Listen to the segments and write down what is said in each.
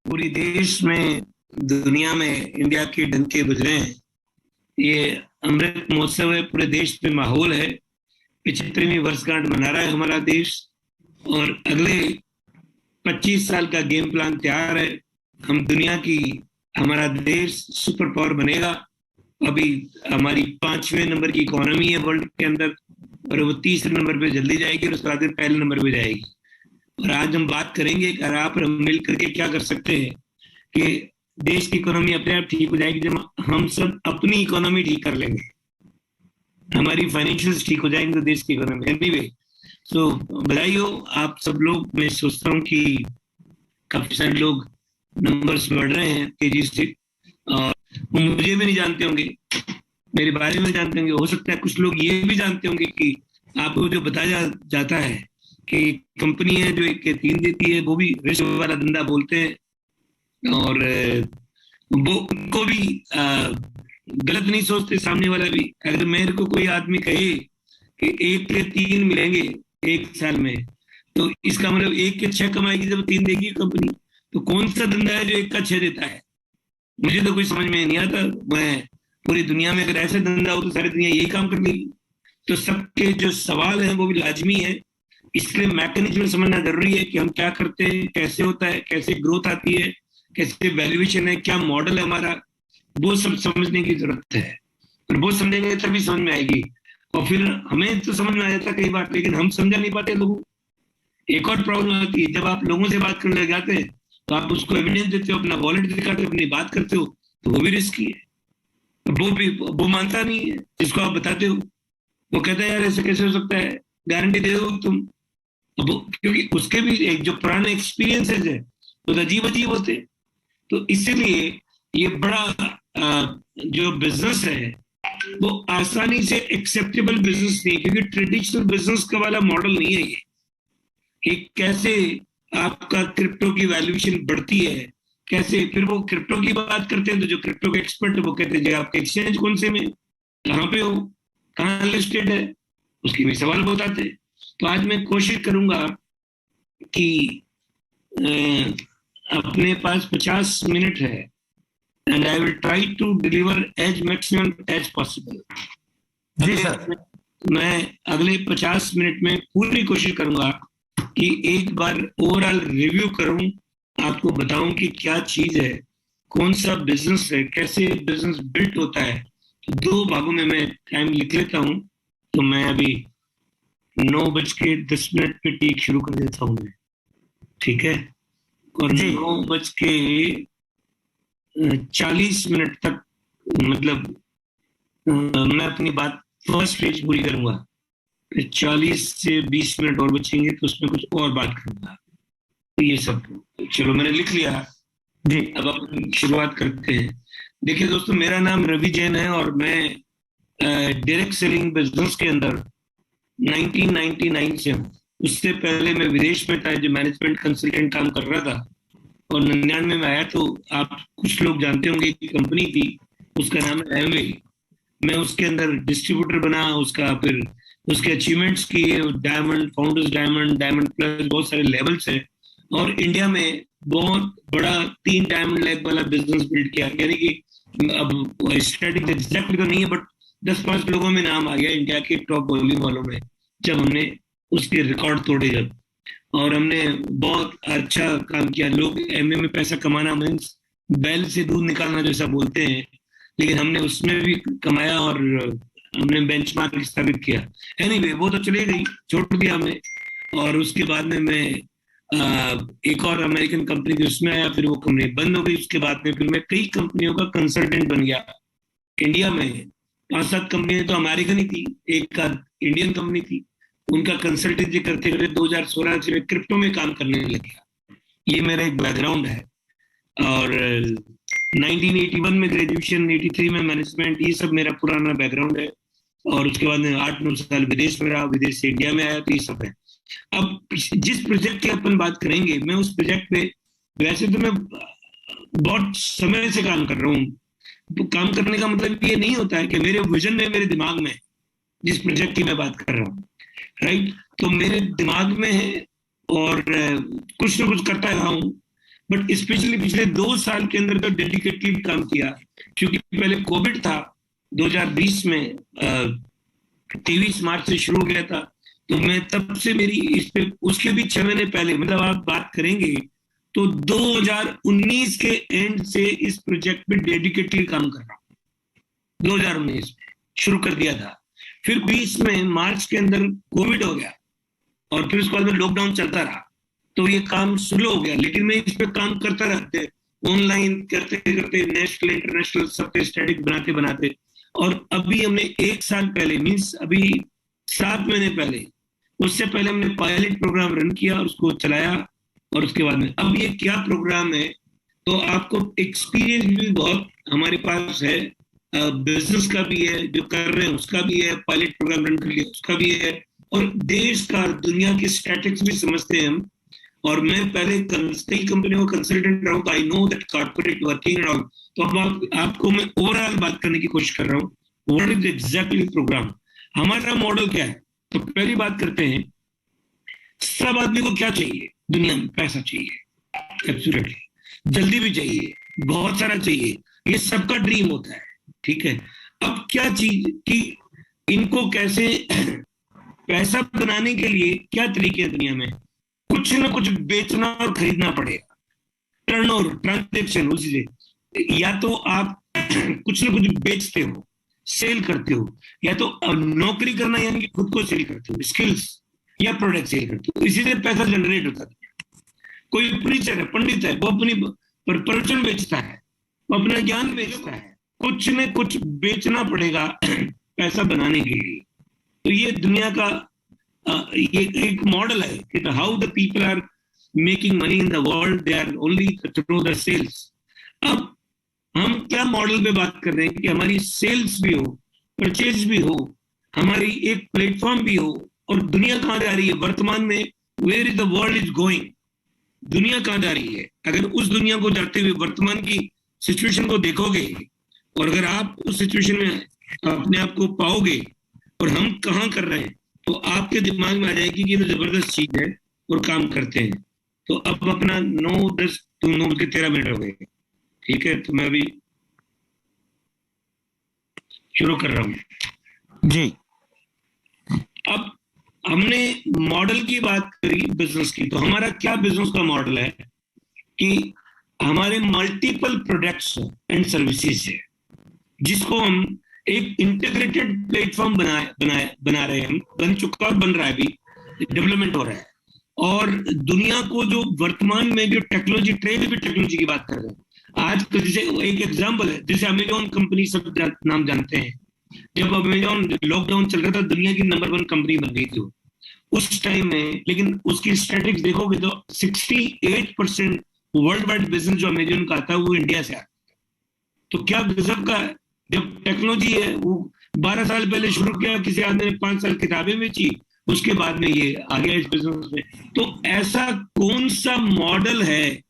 पूरी देश में, दुनिया में इंडिया के डंके बज रहे हैं। ये अमृत महोत्सव है, पूरे देश पे माहौल है। 75वीं वर्षगांठ मना रहा है हमारा देश, और अगले 25 साल का गेम प्लान तैयार है। हम दुनिया की, हमारा देश सुपर पावर बनेगा। अभी हमारी 5वें नंबर की इकोनॉमी है वर्ल्ड के अंदर, और वो 30 नंबर पे जल्दी जाएगी और उसके बाद पहले नंबर पे जाएगी। और आज हम बात करेंगे कि आप और हम मिल करके क्या कर सकते हैं कि देश की इकोनॉमी अपने आप ठीक हो जाएगी जब हम सब अपनी इकोनॉमी ठीक कर लेंगे। हमारी फाइनेंशियल्स ठीक हो जाएंगे तो देश की इकोनॉमी। एनीवे, सो बधाई हो आप सब लोग। मैं सोचता हूँ कि काफी सारे लोग, नंबर्स बढ़ रहे हैं तेजी से, और वो मुझे भी नहीं जानते होंगे, मेरे बारे में जानते होंगे। हो सकता है कुछ लोग ये भी जानते होंगे कि आपको जो बताया जाता है कि कंपनी है जो 1 के 3 देती है, वो भी रिस्क वाला धंधा बोलते हैं। और वो उनको भी गलत नहीं सोचते सामने वाला भी। अगर मेरे को कोई आदमी कहे कि 1 के 3 मिलेंगे 1 साल में, तो इसका मतलब 1 के 6 कमाएगी जब 3 देगी कंपनी। तो कौन सा धंधा है जो 1 का 6 देता है? मुझे तो कोई समझ में नहीं आता। मैं पूरी दुनिया में अगर ऐसा धंधा हो तो सारी दुनिया यही काम कर लेगी। तो सबके जो सवाल हैं वो भी लाजमी है। इसलिए मैकेनिज्म समझना जरूरी है कि हम क्या करते हैं, कैसे होता है, कैसे ग्रोथ आती है, कैसे वैल्यूएशन है, क्या मॉडल है हमारा, वो सब समझने की जरूरत है। और वो समझेंगे तभी समझ में आएगी। और फिर हमें तो समझ में आ जाता कई बार, लेकिन हम समझा नहीं पाते लोगों। एक और प्रॉब्लम आती है, जब आप लोगों से बात करने लग जाते हैं तो आप उसको एविडेंस देते हो, अपना वॉलेट दिखाते हो, अपनी बात करते हो, तो वो भी रिस्की है। वो मानता नहीं है जिसको आप बताते हो। वो कहता है यार ऐसे कैसे हो सकता है, गारंटी दे दो तुम। क्योंकि उसके भी एक जो पुराने एक्सपीरियंसेस है वो तो अजीब अजीब होते। तो इसीलिए ये बड़ा जो बिजनेस है वो आसानी से एक्सेप्टेबल बिजनेस नहीं है, क्योंकि ट्रेडिशनल बिजनेस का वाला मॉडल नहीं है ये कि कैसे आपका क्रिप्टो की वैल्यूएशन बढ़ती है, कैसे। फिर वो क्रिप्टो की बात करते हैं तो जो क्रिप्टो के एक्सपर्ट है वो कहते हैं आपके एक्सचेंज कौन से में, कहाँ पे हो, कहाँ लिस्टेड है, उसके भी सवाल बहुत आते हैं। तो आज मैं कोशिश करूंगा कि अपने पास 50 मिनट है, and I will try to deliver as maximum as possible. जी सर। मैं अगले 50 मिनट में पूरी कोशिश करूंगा कि एक बार ओवरऑल रिव्यू करूं, आपको बताऊं कि क्या चीज है, कौन सा बिजनेस है, कैसे बिजनेस बिल्ट होता है। तो 2 भागों में मैं टाइम लिख लेता हूं। तो मैं अभी 9:10 पे टीक शुरू कर देता हूँ मैं, ठीक है? और 9:40 तक, मतलब मैं अपनी बात फर्स्ट पेज पूरी करूंगा। फिर 40 से 20 मिनट और बचेंगे तो उसमें कुछ और बात करूंगा। तो ये सब चलो मैंने लिख लिया जी। अब अपन शुरुआत करते हैं। देखिए दोस्तों, मेरा नाम रवि जैन है और मैं डायरेक्ट सेलिंग बिजनेस के अंदर 1999 से हूँ। उससे पहले मैं विदेश में था, जो मैनेजमेंट कंसल्टेंट काम कर रहा था, और 99 में आया। तो आप कुछ लोग जानते होंगे कि कंपनी थी, उसका नाम है एमवे। मैं उसके अंदर डिस्ट्रीब्यूटर बना उसका। फिर उसके अचीवमेंट्स किए, diamond, founders diamond, diamond plus, बहुत सारे लेवल्स हैं। और इंडिया में बहुत बड़ा 3 डायमंड लेग वाला बिजनेस बिल्ड किया। यानी कि अब स्टैटिक एग्जैक्टली तो नहीं है, बट 10-5 लोगों में नाम आ गया इंडिया के टॉप वॉल्यूम वालों में, जब हमने उसके रिकॉर्ड तोड़े जब। और हमने बहुत अच्छा काम किया। लोग एमए में पैसा कमाना मीन्स बैल से दूध निकालना जैसा बोलते हैं, लेकिन हमने उसमें भी कमाया और हमने बेंचमार्क स्थापित किया। एनीवे, वो तो चले गई, छोड़ दिया हमने। और उसके बाद में मैं एक और अमेरिकन कंपनी थी उसमें आया, फिर वो कंपनी बंद हो गई। उसके बाद में फिर मैं कई कंपनियों का कंसल्टेंट बन गया। इंडिया में 5-7 कंपनियां तो अमेरिकन ही थी, एक इंडियन कंपनी थी। उनका कंसल्टेंसी करते करते 2016 से मैं क्रिप्टो में काम करने लग गया। ये मेरा एक बैकग्राउंड है। और 1981 में ग्रेजुएशन, 83 में मैनेजमेंट, ये सब मेरा पुराना बैकग्राउंड है। और उसके बाद में 8-9 साल विदेश में रहा, विदेश से इंडिया में आया। तो ये सब है। अब जिस प्रोजेक्ट की अपन बात करेंगे, मैं उस प्रोजेक्ट पे, वैसे तो मैं बहुत समय से काम कर रहा हूँ। तो काम करने का मतलब ये नहीं होता है कि मेरे विजन में, मेरे दिमाग में जिस प्रोजेक्ट की मैं बात कर रहा हूँ, राइट, तो मेरे दिमाग में है और कुछ ना कुछ करता रहा हूँ। बट स्पेशली पिछले 2 साल के अंदर तो डेडिकेटली काम किया, क्योंकि पहले कोविड था 2020 में, 23 मार्च से शुरू हो गया था, तो मैं तब से मेरी इस पे, उसके भी 6 महीने पहले, मतलब आप बात करेंगे तो 2019 के एंड से इस प्रोजेक्ट पे डेडिकेटली काम कर रहा हूँ। 2019 में शुरू कर दिया था, फिर 20 में मार्च के अंदर कोविड हो गया और फिर उसके बाद में लॉकडाउन चलता रहा, तो ये काम स्लो हो गया। लेकिन मैं इस पे काम करता रहते, ऑनलाइन करते करते, नेशनल इंटरनेशनल सब पे स्टैटिक बनाते बनाते, और अभी हमने 1 साल पहले, मीन्स अभी 7 महीने पहले, उससे पहले हमने पायलट प्रोग्राम रन किया और उसको चलाया, और उसके बाद में अब ये क्या प्रोग्राम है, तो आपको एक्सपीरियंस भी बहुत हमारे पास है, बिजनेस का भी है, जो कर रहे हैं उसका भी है, पायलट प्रोग्राम रन कर लिया उसका भी है, और देश का, दुनिया की स्टैटिक्स भी समझते हैं हम। और मैं पहले कई कंपनियों का कंसल्टेंट रहा हूँ, I know that corporate working and all. तो अब आपको मैं ओवरऑल बात करने की कोशिश कर रहा हूँ, व्हाट इज एग्जैक्टली प्रोग्राम, हमारा मॉडल क्या है। तो पहली बात करते हैं, सब आदमी को क्या चाहिए दुनिया में? पैसा चाहिए, एब्सोल्युटली, जल्दी भी चाहिए, बहुत सारा चाहिए, ये सबका ड्रीम होता है, ठीक है। अब क्या चीज कि इनको कैसे पैसा बनाने के लिए क्या तरीके हैं दुनिया में, कुछ ना कुछ बेचना और खरीदना पड़ेगा, टर्नओवर, ट्रांजैक्शन, उसी से, या तो आप कुछ ना कुछ बेचते हो, सेल करते हो, या तो नौकरी करना यानी कि खुद को सेल करते हो, स्किल्स या प्रोडक्ट सेल करते हो, इसी से पैसा जनरेट होता है। कोई प्रीचर है, पंडित है, वो अपनी प्रवचन बेचता है, वो अपना ज्ञान बेचता है, कुछ न कुछ बेचना पड़ेगा पैसा बनाने के लिए। तो ये दुनिया का ये एक मॉडल है कि how the people are making money in the world, they are only through the sales. अब हम क्या मॉडल पे बात कर रहे हैं कि हमारी सेल्स भी हो, परचेज भी हो, हमारी एक प्लेटफॉर्म भी हो, और दुनिया कहां जा रही है वर्तमान में, where is the world is going, दुनिया कहां जा रही है। अगर उस दुनिया को जाते हुए वर्तमान की सिचुएशन को देखोगे, और अगर आप उस सिचुएशन में अपने आप को पाओगे और हम कहां कर रहे हैं, तो आपके दिमाग में आ जाएगी कि ये तो जबरदस्त चीज है, और काम करते हैं। तो अब अपना 9:13 हो गए, ठीक है, तो मैं अभी शुरू कर रहा हूं जी। अब हमने मॉडल की बात करी बिजनेस की, तो हमारा क्या बिजनेस का मॉडल है कि हमारे मल्टीपल प्रोडक्ट्स एंड सर्विसेज है, जिसको हम एक इंटीग्रेटेड प्लेटफॉर्म बना रहे हैं, हम बन चुका और बन रहा है, अभी डेवलपमेंट हो रहा है। और दुनिया को जो वर्तमान में जो टेक्नोलॉजी, ट्रेड भी टेक्नोलॉजी की बात कर रहे हैं आज, जैसे एक एग्जांपल है, जैसे अमेजॉन कंपनी सब नाम जानते हैं। जब अमेजॉन लॉकडाउन चल रहा था, दुनिया की नंबर 1 कंपनी बन गई थी उस टाइम में, लेकिन उसकी स्टैटिस्टिक्स देखोगे तो 68% वर्ल्ड वाइड बिजनेस जो अमेजॉन का आता है वो इंडिया से आता है। तो क्या गजब का है, जब टेक्नोलॉजी है, वो 12 साल पहले शुरू किया किसी आदमी ने, 5 साल किताबें बेची, उसके बाद में ये आ गया इस बिजनेस में। तो ऐसा कौन सा मॉडल है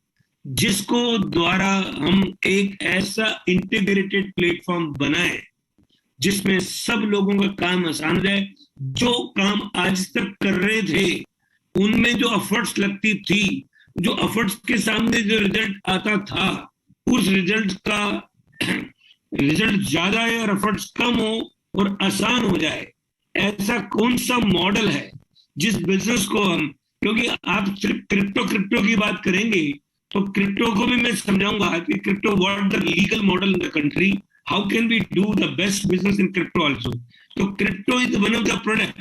जिसको द्वारा हम एक ऐसा इंटीग्रेटेड प्लेटफॉर्म बनाए जिसमें सब लोगों का काम आसान हो जाए, जो काम आज तक कर रहे थे उनमें जो एफर्ट्स लगती थी, जो एफर्ट्स के सामने जो रिजल्ट आता था, उस रिजल्ट का रिजल्ट ज्यादा है और एफर्ट्स कम हो और आसान हो जाए। ऐसा कौन सा मॉडल है जिस बिजनेस को हम, क्योंकि आप सिर्फ क्रिप्टो की बात करेंगे तो क्रिप्टो को भी मैं समझाऊंगा कि crypto what the legal model in the country, how can we do the best business in crypto also. तो crypto is one of the product,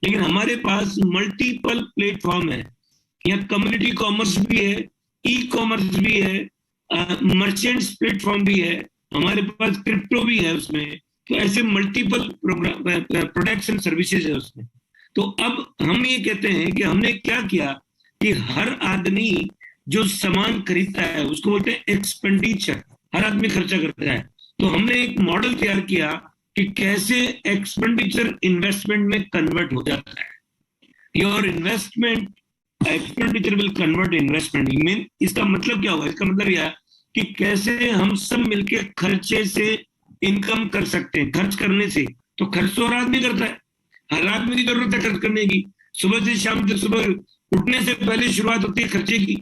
लेकिन हमारे पास मल्टीपल प्लेटफॉर्म है, यहाँ कम्युनिटी कॉमर्स भी है, ई कॉमर्स भी है, मर्चेंट्स प्लेटफॉर्म भी है, हमारे पास क्रिप्टो भी है उसमें। तो ऐसे मल्टीपल प्रोडक्ट्स एंड सर्विसेज है उसमें। तो अब हम ये कहते हैं कि हमने क्या किया कि हर आदमी जो सामान खरीदता है उसको बोलते हैं एक्सपेंडिचर, हर आदमी खर्चा करता है। तो हमने एक मॉडल तैयार किया कि कैसे एक्सपेंडिचर इन्वेस्टमेंट में कन्वर्ट हो जाता है। Your investment expenditure will convert investment. Mean इसका मतलब क्या हुआ, इसका मतलब यह कि कैसे हम सब मिलके खर्चे से इनकम कर सकते हैं। खर्च करने से तो खर्च तो हर आदमी करता है, हर आदमी की जरूरत है खर्च करने की। सुबह से शाम तक, सुबह उठने से पहले शुरुआत होती है खर्चे की,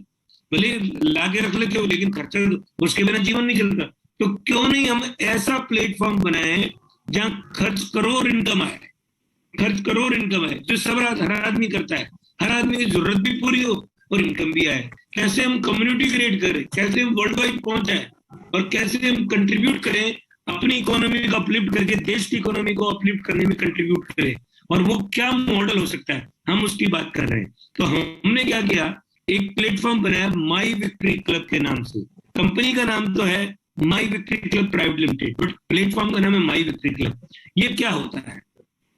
भले ला के रख लेते हो, लेकिन खर्चा उसके बिना जीवन नहीं चलता। तो क्यों नहीं हम ऐसा प्लेटफॉर्म बनाए जहां खर्च करोड़ इनकम आए, खर्च करोड़ इनकम आए, जो सब हर आदमी करता है, हर आदमी की जरूरत भी पूरी हो और इनकम भी आए। कैसे हम कम्युनिटी क्रिएट करें, कैसे हम वर्ल्ड वाइड पहुंचाए, और कैसे हम कंट्रीब्यूट करें अपनी इकोनॉमी को अपलिफ्ट करके, देश की इकोनॉमी को अपलिफ्ट करने में कंट्रीब्यूट करें, और वो क्या मॉडल हो सकता है, हम उसकी बात कर रहे हैं। तो हमने क्या किया, एक प्लेटफॉर्म बनाया माई विक्ट्री क्लब के नाम से। कंपनी का नाम तो है my victory club private limited, but platform का नाम है माई विक्ट्री क्लब। ये क्या होता है,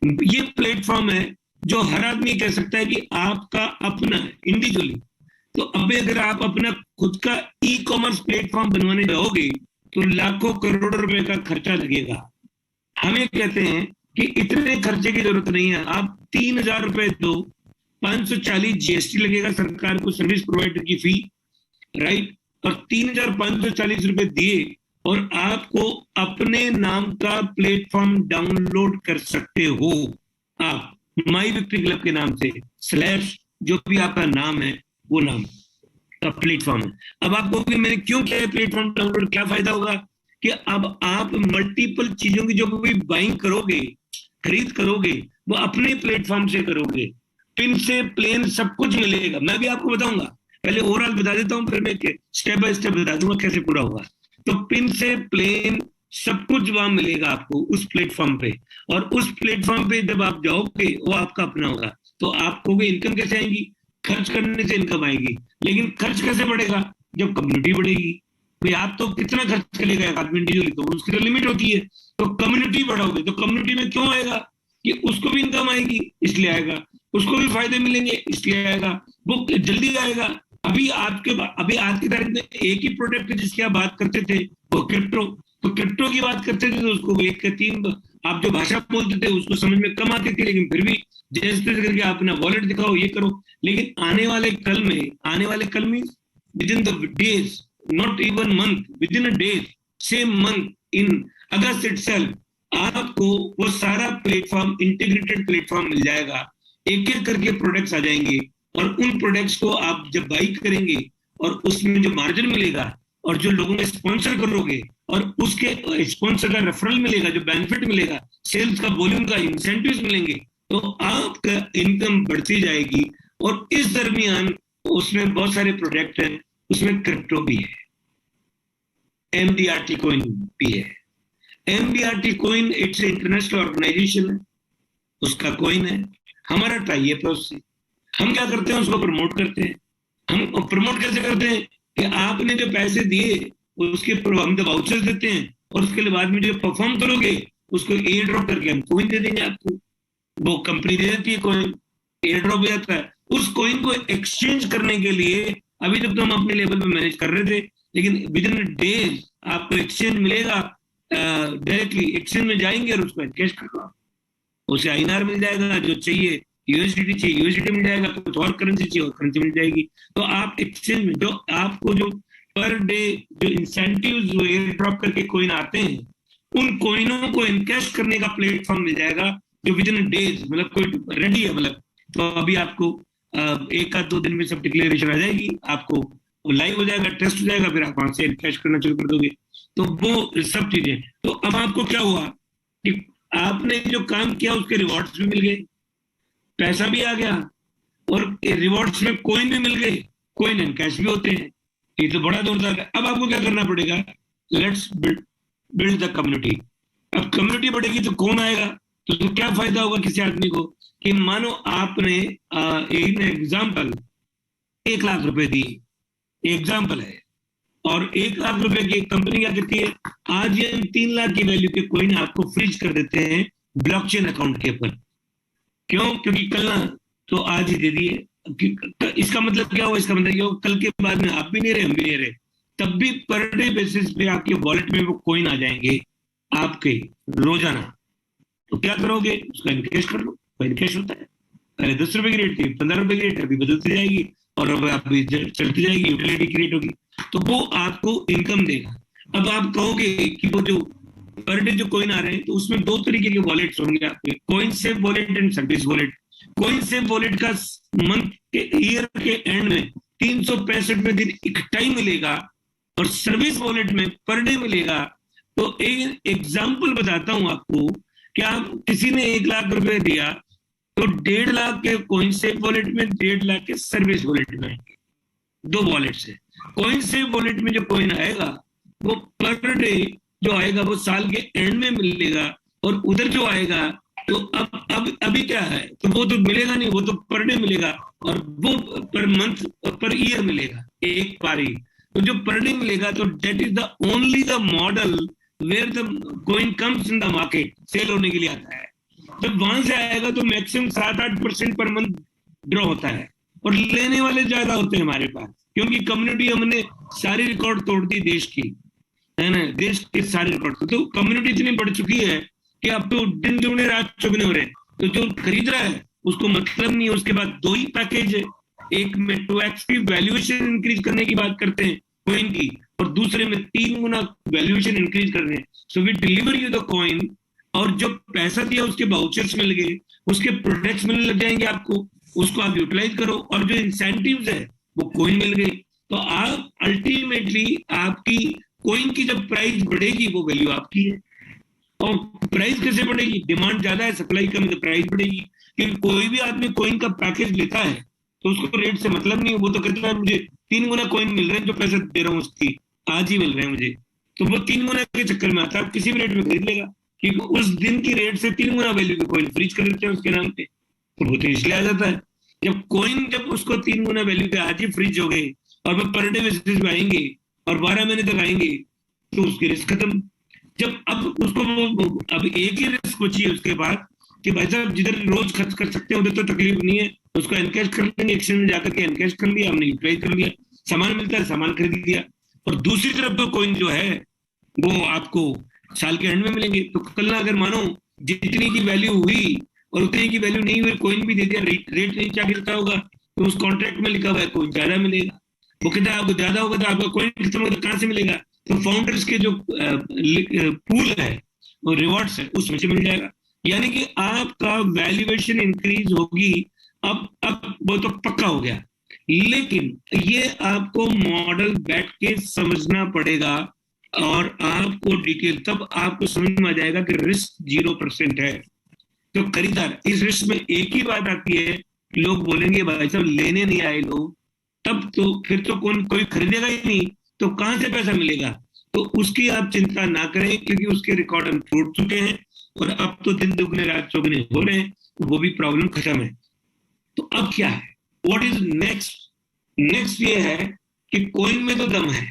ये प्लेटफॉर्म है जो हर आदमी कह सकता है कि आपका अपना है, इंडिविजुअली। तो अभी अगर आप अपना खुद का ई कॉमर्स प्लेटफॉर्म बनवाने जाओगे तो लाखों करोड़ों रुपए का खर्चा लगेगा। हमें कहते हैं कि इतने खर्चे की जरूरत नहीं है, आप 3,000 रुपए दो, 540 जीएसटी लगेगा सरकार को, सर्विस प्रोवाइडर की फी, राइट, और 3,540 रुपए दिए और आपको अपने नाम का प्लेटफॉर्म डाउनलोड कर सकते हो। आप माई विक्ट्री क्लब के नाम से स्लैश जो भी आपका नाम है वो नाम का प्लेटफॉर्म है। अब आप कहोगे मैंने क्यों किया प्लेटफॉर्म डाउनलोड, क्या फायदा होगा, कि अब आप मल्टीपल चीजों की जो भी बाइंग करोगे, खरीद करोगे, वो अपने प्लेटफॉर्म से करोगे। पिन से प्लेन सब कुछ मिलेगा। मैं भी आपको बताऊंगा, पहले ओवरऑल बता देता हूँ, फिर मैं स्टेप बाय स्टेप बता दूंगा कैसे पूरा होगा। तो पिन से प्लेन सब कुछ वहां मिलेगा आपको उस प्लेटफॉर्म पे, और उस प्लेटफॉर्म पे जब आप जाओगे वो आपका अपना होगा। तो आपको इनकम कैसे आएगी, खर्च करने से इनकम आएगी। लेकिन खर्च कैसे बढ़ेगा, जब कम्युनिटी बढ़ेगी। भाई आप तो कितना खर्च करेगा एक आदमी इंडिविजुअली, तो उसकी तो लिमिट होती है। तो कम्युनिटी बढ़ाओगे तो कम्युनिटी में क्यों आएगा, कि उसको भी इनकम आएगी इसलिए आएगा, उसको भी फायदे मिलेंगे इसलिए आएगा, वो जल्दी आएगा। अभी आज की तारीख में एक ही प्रोडक्ट जिसकी आप बात करते थे वो क्रिप्टो, तो क्रिप्टो की बात करते थे तो उसको एक के 3 आप जो भाषा बोलते थे उसको समझ में कम आती थी, लेकिन फिर भी जैसे करके आप अपना वॉलेट दिखाओ, ये करो। लेकिन आने वाले कल में with in the days, not even month, with in a days, same month, in August itself आपको वो सारा प्लेटफॉर्म, इंटीग्रेटेड प्लेटफॉर्म मिल जाएगा। एक एक करके प्रोडक्ट्स आ जाएंगे, और उन प्रोडक्ट्स को आप जब बाई करेंगे और उसमें जो मार्जिन मिलेगा, और जो लोगों को स्पॉन्सर करोगे और उसके स्पॉन्सर का रेफरल मिलेगा, जो बेनिफिट मिलेगा, सेल्स का वॉल्यूम का इंसेंटिव्स मिलेंगे, तो आपका इनकम बढ़ती जाएगी। और इस दरमियान उसमें बहुत सारे प्रोडक्ट हैं, उसमें क्रिप्टो भी है, एमडीआरटी कॉइन भी है। MDRT coin it's international organization है, उसका कॉइन है, हमारा टाई अप है उससे। हम क्या करते हैं, उसको प्रमोट करते हैं। हम प्रमोट कैसे करते हैं कि आपने जो पैसे दिए उसके हम तो वाउचर्स देते हैं, और उसके बाद में जो परफॉर्म करोगे उसको एयर ड्रॉप करके हम कॉइन दे देंगे आपको। वो कंपनी दे देती है कॉइन, एयर ड्रॉप हो जाता है। उस कॉइन को एक्सचेंज करने के लिए अभी तक तो हम अपने लेवल पे मैनेज कर रहे थे, लेकिन विद इन डेज आपको एक्सचेंज मिलेगा। डायरेक्टली एक्सचेंज में जाएंगे और उसको कैश करवा, उसे आईएनआर मिल जाएगा, जो चाहिए यूएसडीटी चाहिए यूएसडीटी मिल जाएगा, कुछ और करेंसी चाहिए और करेंसी मिल जाएगी। तो आप एक्सचेंज में जो आपको जो पर डे जो इंसेंटिव्स जो एयर ड्रॉप करके कॉइन आते हैं, उन कॉइनों को इनकैश करने का प्लेटफॉर्म मिल जाएगा, जो विद इन डेज, मतलब कोई रेडी है, मतलब तो अभी आपको 1-2 दिन में सब डिक्लेरेशन आ जाएगी, आपको लाइव हो जाएगा, टेस्ट हो जाएगा, फिर आप वहां से इनकैश करना शुरू कर दोगे। तो वो सब चीजें, तो अब आपको क्या हुआ कि आपने जो काम किया उसके रिवॉर्ड्स भी मिल गए, पैसा भी आ गया, और रिवॉर्ड्स में कॉइन भी मिल गए, कॉइन एंड कैश भी होते हैं। ये तो बड़ा जोरदार है। अब आपको क्या करना पड़ेगा, लेट्स बिल्ड द कम्युनिटी। अब कम्युनिटी बढ़ेगी तो कौन आएगा, तो क्या फायदा होगा किसी आदमी को, कि मानो आपने एक एग्जाम्पल 1 लाख रुपए दिए, एग्जाम्पल है, और 1 लाख रुपए की कंपनी क्या करती है, आज ये 3 लाख की वैल्यू के कॉइन आपको फ्रीज कर देते हैं ब्लॉकचेन अकाउंट के ऊपर। क्यों, क्योंकि कल ना तो आज ही दे दिए। इसका मतलब क्या हुआ, इसका मतलब क्या हुआ, कल के बाद में आप भी नहीं रहे, हम भी नहीं रहे, तब भी पर डे बेसिस पे आपके वॉलेट में वो कॉइन आ जाएंगे आपके रोजाना। तो क्या करोगे, उसका इनकैश कर लो। इनकैश होता है, पहले 10 रुपए की रेट थी, 15 रुपए की रेट अभी बदलती जाएगी, और अब आप चलती जाएगी, यूटिलिटी क्रिएट होगी, तो वो आपको इनकम देगा। अब आप कहोगे कि वो जो पर डे जो कॉइन आ रहे हैं, तो उसमें 2 तरीके के वॉलेट्स होंगे आपके, coin save wallet and service wallet. Coin save wallet का मंथ के ईयर के एंड में 365 दिन इकट्ठा ही मिलेगा और सर्विस वॉलेट में पर डे मिलेगा। तो एक एग्जाम्पल बताता हूं आपको कि आप किसी ने 1 लाख रुपए दिया तो 1.5 लाख के कॉइन सेव वॉलेट में, 1.5 लाख के सर्विस वॉलेट में, 2 वॉलेट से। कॉइन सेव वॉलेट में जो कॉइन आएगा वो पर डे जो आएगा वो साल के एंड में मिलेगा, और उधर जो आएगा तो अब अभी क्या है, तो वो तो मिलेगा नहीं, वो तो पर डे मिलेगा, और वो पर मंथ पर ईयर मिलेगा एक पारी। तो जो पर डे मिलेगा तो that is the only the model where the coin comes in the market, sale होने के लिए आता है। जब वहां से आएगा तो मैक्सिमम 7-8% पर मंथ ड्रॉ होता है, और लेने वाले ज्यादा होते हैं हमारे पास, क्योंकि कम्युनिटी हमने सारी रिकॉर्ड तोड़ दी देश की, है ना, देश के सारे रिकॉर्ड। तो कम्युनिटी इतनी बढ़ चुकी है कि अब तो दिन दुगने रात चौगुने हो रहे हैं। तो जो खरीद रहा है उसको मतलब नहीं है। उसके बाद 2 ही पैकेज है, एक में 2x की वैल्यूएशन इंक्रीज करने की बात करते हैं कॉइन की, और दूसरे में 3 गुना वैल्यूएशन इंक्रीज कर रहे हैं। So we deliver you the coin, और जो पैसा दिया उसके वाउचर्स मिल गए, उसके प्रोडक्ट्स मिलने लग जाएंगे आपको, उसको आप यूटिलाइज करो, और जो इंसेंटिव्स है वो कॉइन मिल गई। तो आप अल्टीमेटली आपकी कॉइन की जब प्राइस बढ़ेगी वो वैल्यू आपकी है। और प्राइस कैसे बढ़ेगी, डिमांड ज्यादा है, सप्लाई कम है, तो प्राइस बढ़ेगी। क्योंकि कोई भी आदमी कॉइन का पैकेज लेता है तो उसको रेट से मतलब नहीं है, वो तो कहता है मुझे 3 गुना कॉइन मिल रहे हैं, जो पैसा दे रहा हूँ उसकी आज ही मिल रहे हैं मुझे। तो वो 3 गुना के चक्कर में आता है, किसी भी रेट में खरीद लेगा, क्योंकि उस दिन की रेट से 3 गुना वैल्यू के कॉइन फ्रीज कर देते हैं उसके नाम पे। तो वो तो इसलिए आ जाता है। जब उसको 3 गुना वैल्यू के आज ही फ्रीज हो गए और वो पर डे बेसिस पे आएंगे और 12 महीने तक आएंगे, तो उसकी रिस्क खत्म। जब अब उसको अब एक ही रिस्क बची है उसके बाद कि भाई साहब जिधर रोज खर्च कर सकते हैं उधर तो तकलीफ नहीं है, उसको एनकैश कर लेंगे, एक्सचेंज में जाकर के एनकैश कर लिया, हमने यूटिलाइज कर लिया, सामान मिलता है, सामान खरीद लिया। और दूसरी तरफ तो कॉइन जो है वो आपको साल के एंड में मिलेंगे। तो कल ना अगर मानो जितनी की वैल्यू हुई और उतनी की वैल्यू नहीं हुई, कॉइन भी दे दिया, रेट नहीं क्या गिरता होगा, तो उस कॉन्ट्रैक्ट में लिखा हुआ है कॉइन ज्यादा मिलेगा। वो कहता है आपको ज्यादा होगा तो आपका कॉइन खत्म होगा, कहां से मिलेगा? तो फाउंडर्स के जो पूल है वो रिवॉर्ड्स है उसमें से मिल जाएगा। यानी कि आपका वैल्यूएशन इंक्रीज होगी। अब वो तो पक्का हो गया, लेकिन ये आपको मॉडल बैठ के समझना पड़ेगा, और आपको डिटेल तब आपको समझ में आ जाएगा कि रिस्क 0% है। तो खरीदार इस रिस्क में एक ही बात आती है, लोग बोलेंगे भाई साहब लेने नहीं आए लोग, तब तो फिर तो कोई खरीदेगा ही नहीं, तो कहां से पैसा मिलेगा? तो उसकी आप चिंता ना करें, क्योंकि उसके रिकॉर्ड हम तोड़ चुके हैं, और अब तो दिन दुगने रात चौगुने हो रहे हैं, तो वो भी प्रॉब्लम खत्म है। तो अब क्या है, व्हाट इज नेक्स्ट ये है कि कॉइन में तो दम है,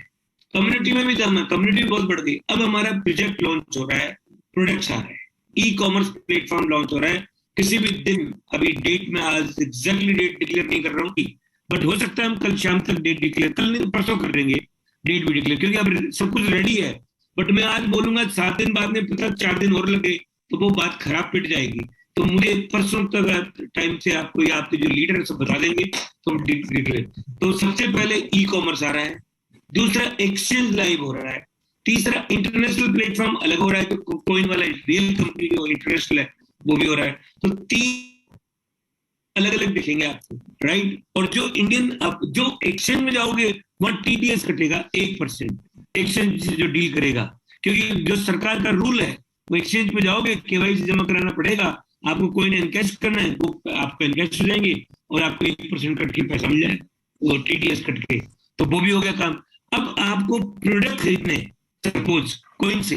कम्युनिटी में भी दम है, कम्युनिटी बहुत बढ़ गई। अब हमारा प्रोजेक्ट लॉन्च हो रहा है, प्रोडक्ट्स आ रहे हैं, ई कॉमर्स प्लेटफॉर्म लॉन्च हो रहा है किसी भी दिन। अभी डेट में आज एग्जैक्टली डेट डिक्लेयर नहीं कर रहा हूँ, बट हो सकता है हम कल शाम तक डेट डिक्लेयर, कल नहीं परसों कर देंगे डेट भी डिक्लेयर, क्योंकि अब सब कुछ रेडी है। बट मैं आज बोलूंगा 7 दिन बाद में पता 4 दिन और लगे तो वो बात खराब पिट जाएगी। तो मुझे परसों तक टाइम से आपको या आपके जो लीडर है सब बता देंगे तो डिक्लेयर। तो सबसे पहले ई कॉमर्स आ रहा है, दूसरा एक्सचेंज लाइव हो रहा है, तीसरा इंटरनेशनल प्लेटफॉर्म अलग हो रहा है, तो कॉइन वाला रियल कंपनी जो इंटरनेशनल है वो भी हो रहा है। तो 3 अलग अलग दिखेंगे आपको, राइट। और जो इंडियन आप जो एक्सचेंज में जाओगे वहां टीडीएस कटेगा 1%, एक्सचेंज जो डील करेगा, क्योंकि जो सरकार का रूल है वो एक्सचेंज पे जाओगे केवाईसी जमा कराना पड़ेगा, आपको कोई एनकैश करना है, वो आपको एनकैश हो जाएंगे और आपको 1% कट के पैसा मिल जाएगा, वो टीडीएस कट के। तो वो भी हो गया काम। अब आपको प्रोडक्ट खरीदने सपोज कॉइन से,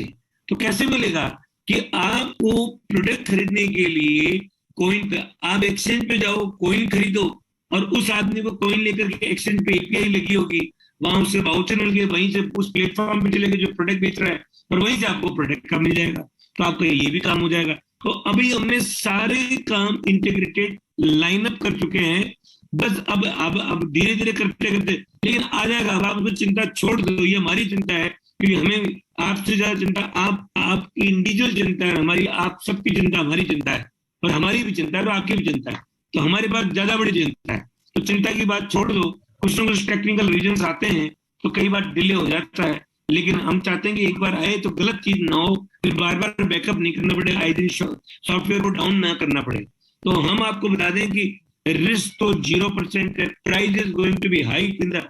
तो कैसे मिलेगा कि आपको प्रोडक्ट खरीदने के लिए कॉइन पे आप एक्सचेंज पे जाओ, कॉइन खरीदो, और उस आदमी को कॉइन लेकर के एक्सचेंज पे एपीआई लगी होगी, वहां उससे वाउचर मिल गए, वहीं से उस प्लेटफॉर्म पे चलेगा जो प्रोडक्ट बेच रहा है, और वहीं से आपको प्रोडक्ट का मिल जाएगा। तो आपका ये भी काम हो जाएगा। तो अभी हमने सारे काम इंटीग्रेटेड लाइनअप कर चुके हैं, बस अब धीरे धीरे करते करते लेकिन आ जाएगा। अब आप चिंता छोड़ दो, ये हमारी चिंता है, क्योंकि हमें आपसे ज्यादा चिंता आपकी इंडिविजुअल चिंता है, हमारी आप सबकी चिंता हमारी चिंता है, और हमारी भी चिंता है तो आपकी भी चिंता है, तो हमारे पास ज्यादा बड़ी चिंता है। तो चिंता की बात छोड़ दो, कुछ ना कुछ टेक्निकल रीजंस आते हैं तो कई बार डिले हो जाता है, लेकिन हम चाहते हैं कि एक बार आए तो गलत चीज ना हो, फिर बार बार बैकअप नहीं करना पड़े, आए दिन सॉफ्टवेयर को डाउन ना करना पड़े। तो हम आपको बता दें कि रिस्क तो 0% है, price is going to be high in the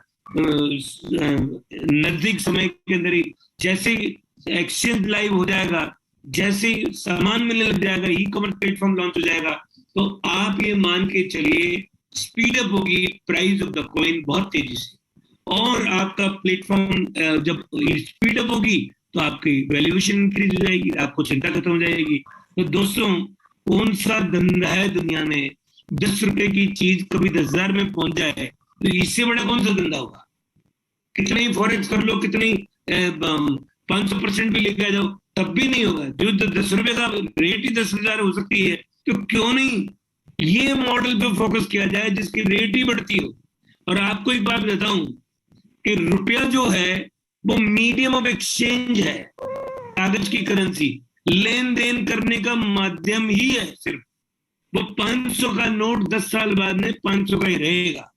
नजदीक समय के अंदर ही। जैसे एक्सचेंज लाइव हो जाएगा, जैसे ही सामान मिलने लग जाएगा, ई कॉमर्स प्लेटफॉर्म लॉन्च हो जाएगा, तो आप ये मान के चलिए स्पीड अप होगी प्राइस ऑफ द कॉइन बहुत तेजी से। और आपका प्लेटफॉर्म जब स्पीड अप होगी तो आपकी वैल्यूएशन इंक्रीज हो जाएगी, आपको चिंता खत्म हो जाएगी। तो दोस्तों, कौन सा धंधा है दुनिया में 10 रुपए की चीज कभी 10,000 में पहुंच जाए, तो इससे बड़ा कौन सा धंधा होगा? कितने ही फॉरेक्स कर लो, कितनी 500% भी लेके आ जाओ, तब भी नहीं होगा। जो 10 रुपए का रेट ही 10,000 हो सकती है, तो क्यों नहीं ये मॉडल पे फोकस किया जाए जिसकी रेट ही बढ़ती हो। और आपको एक बात बताऊं कि रुपया जो है वो मीडियम ऑफ एक्सचेंज है, कागज की करेंसी, लेन देन करने का माध्यम ही है सिर्फ। वो 500 का नोट 10 साल बाद में 500 का ही रहेगा।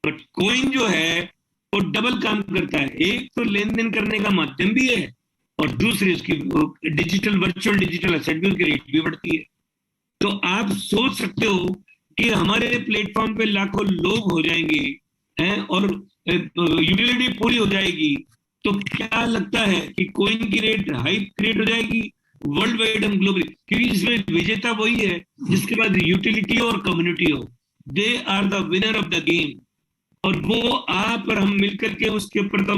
बट कॉइन जो है वो डबल काम करता है, एक तो लेन देन करने का माध्यम भी है और दूसरी उसकी डिजिटल वर्चुअल डिजिटल एसेट भी, उसकी रेट भी बढ़ती है। तो आप सोच सकते हो कि हमारे प्लेटफॉर्म पे लाखों लोग हो जाएंगे हैं और यूटिलिटी पूरी हो जाएगी, तो क्या लगता है कि कॉइन की रेट हाई क्रिएट हो जाएगी वर्ल्ड वाइड एंड ग्लोबली, क्योंकि इसमें विजेता वही है जिसके पास यूटिलिटी और कम्युनिटी हो। They are the winner of the game. और वो आप और हम मिलकर के उसके ऊपर तो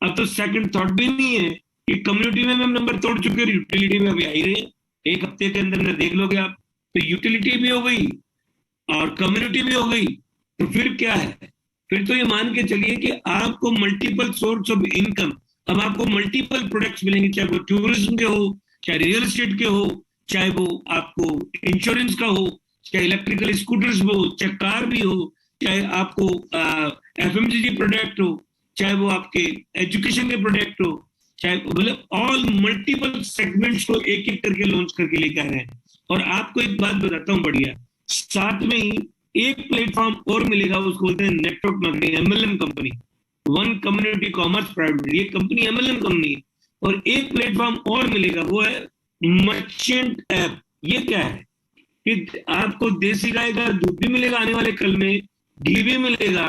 अब तो सेकंड थॉट भी नहीं है कि कम्युनिटी में हम नंबर तोड़ चुके हैं, यूटिलिटी में अभी आ ही रहे हैं। 1 हफ्ते के अंदर देख लोगे आप, तो यूटिलिटी भी हो गई और कम्युनिटी भी हो गई। तो फिर क्या है? फिर तो ये मान के चलिए कि आपको मल्टीपल सोर्स ऑफ इनकम, अब आपको मल्टीपल प्रोडक्ट्स मिलेंगे, चाहे वो टूरिज्म के हो, चाहे रियल एस्टेट के हो, चाहे वो आपको इंश्योरेंस का हो, चाहे इलेक्ट्रिकल स्कूटर्स हो, चाहे कार भी हो, चाहे आपको एफएमजीजी प्रोडक्ट हो, चाहे वो आपके एजुकेशन के प्रोडक्ट हो, चाहे मतलब ऑल मल्टीपल सेगमेंट्स को एक एक करके लॉन्च करके लेके आ रहे हैं। और आपको एक बात बताता हूँ बढ़िया, साथ में ही एक प्लेटफॉर्म और मिलेगा, उसको बोलते हैं network marketing, MLM company, one community commerce private, ये कंपनी एमएलएम कंपनी है। और एक प्लेटफॉर्म और मिलेगा, वो है मर्चेंट ऐप। ये क्या है कि आपको देसी गाय का दूध भी मिलेगा आने वाले कल में, घी भी मिलेगा,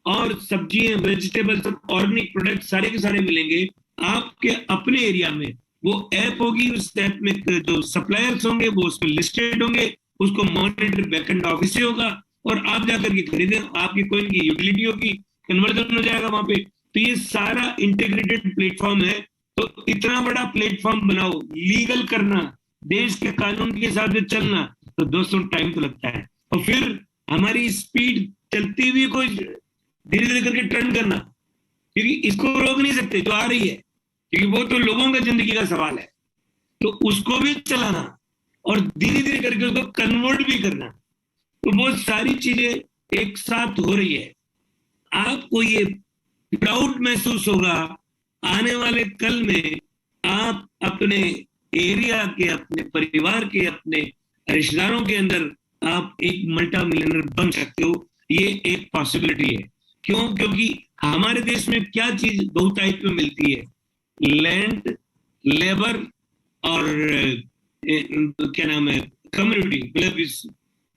और सब्जियां, वेजिटेबल्स, ऑर्गेनिक प्रोडक्ट सारे के सारे मिलेंगे आपके अपने एरिया में। वो ऐप होगी, उस ऐप में जो सप्लायर्स होंगे वो उसमें लिस्टेड होंगे, उसको मॉनिटर बैकएंड ऑफिस से होगा और आप जाकर के खरीदें, आपकी कॉइन की यूटिलिटी होगी, कन्वर्जन हो जाएगा वहां पे। तो ये सारा इंटीग्रेटेड प्लेटफॉर्म है। तो इतना बड़ा प्लेटफॉर्म बनाओ, लीगल करना, देश के कानून के हिसाब से चलना, तो दोस्तों टाइम तो लगता है। और फिर हमारी स्पीड चलती हुई कोई धीरे धीरे करके टर्न करना, क्योंकि इसको रोक नहीं सकते जो आ रही है, क्योंकि वो तो लोगों का जिंदगी का सवाल है। तो उसको भी चलाना और धीरे धीरे करके उसको कन्वर्ट भी करना, तो वो सारी चीजें एक साथ हो रही है। आपको ये प्राउड महसूस होगा आने वाले कल में, आप अपने एरिया के, अपने परिवार के, अपने रिश्तेदारों के अंदर आप एक मल्टी मिलियनर बन सकते हो। ये एक पॉसिबिलिटी है। क्यों? क्योंकि हमारे देश में क्या चीज दो टाइप में मिलती है, लैंड, लेबर और क्या नाम है, कम्युनिटी, मतलब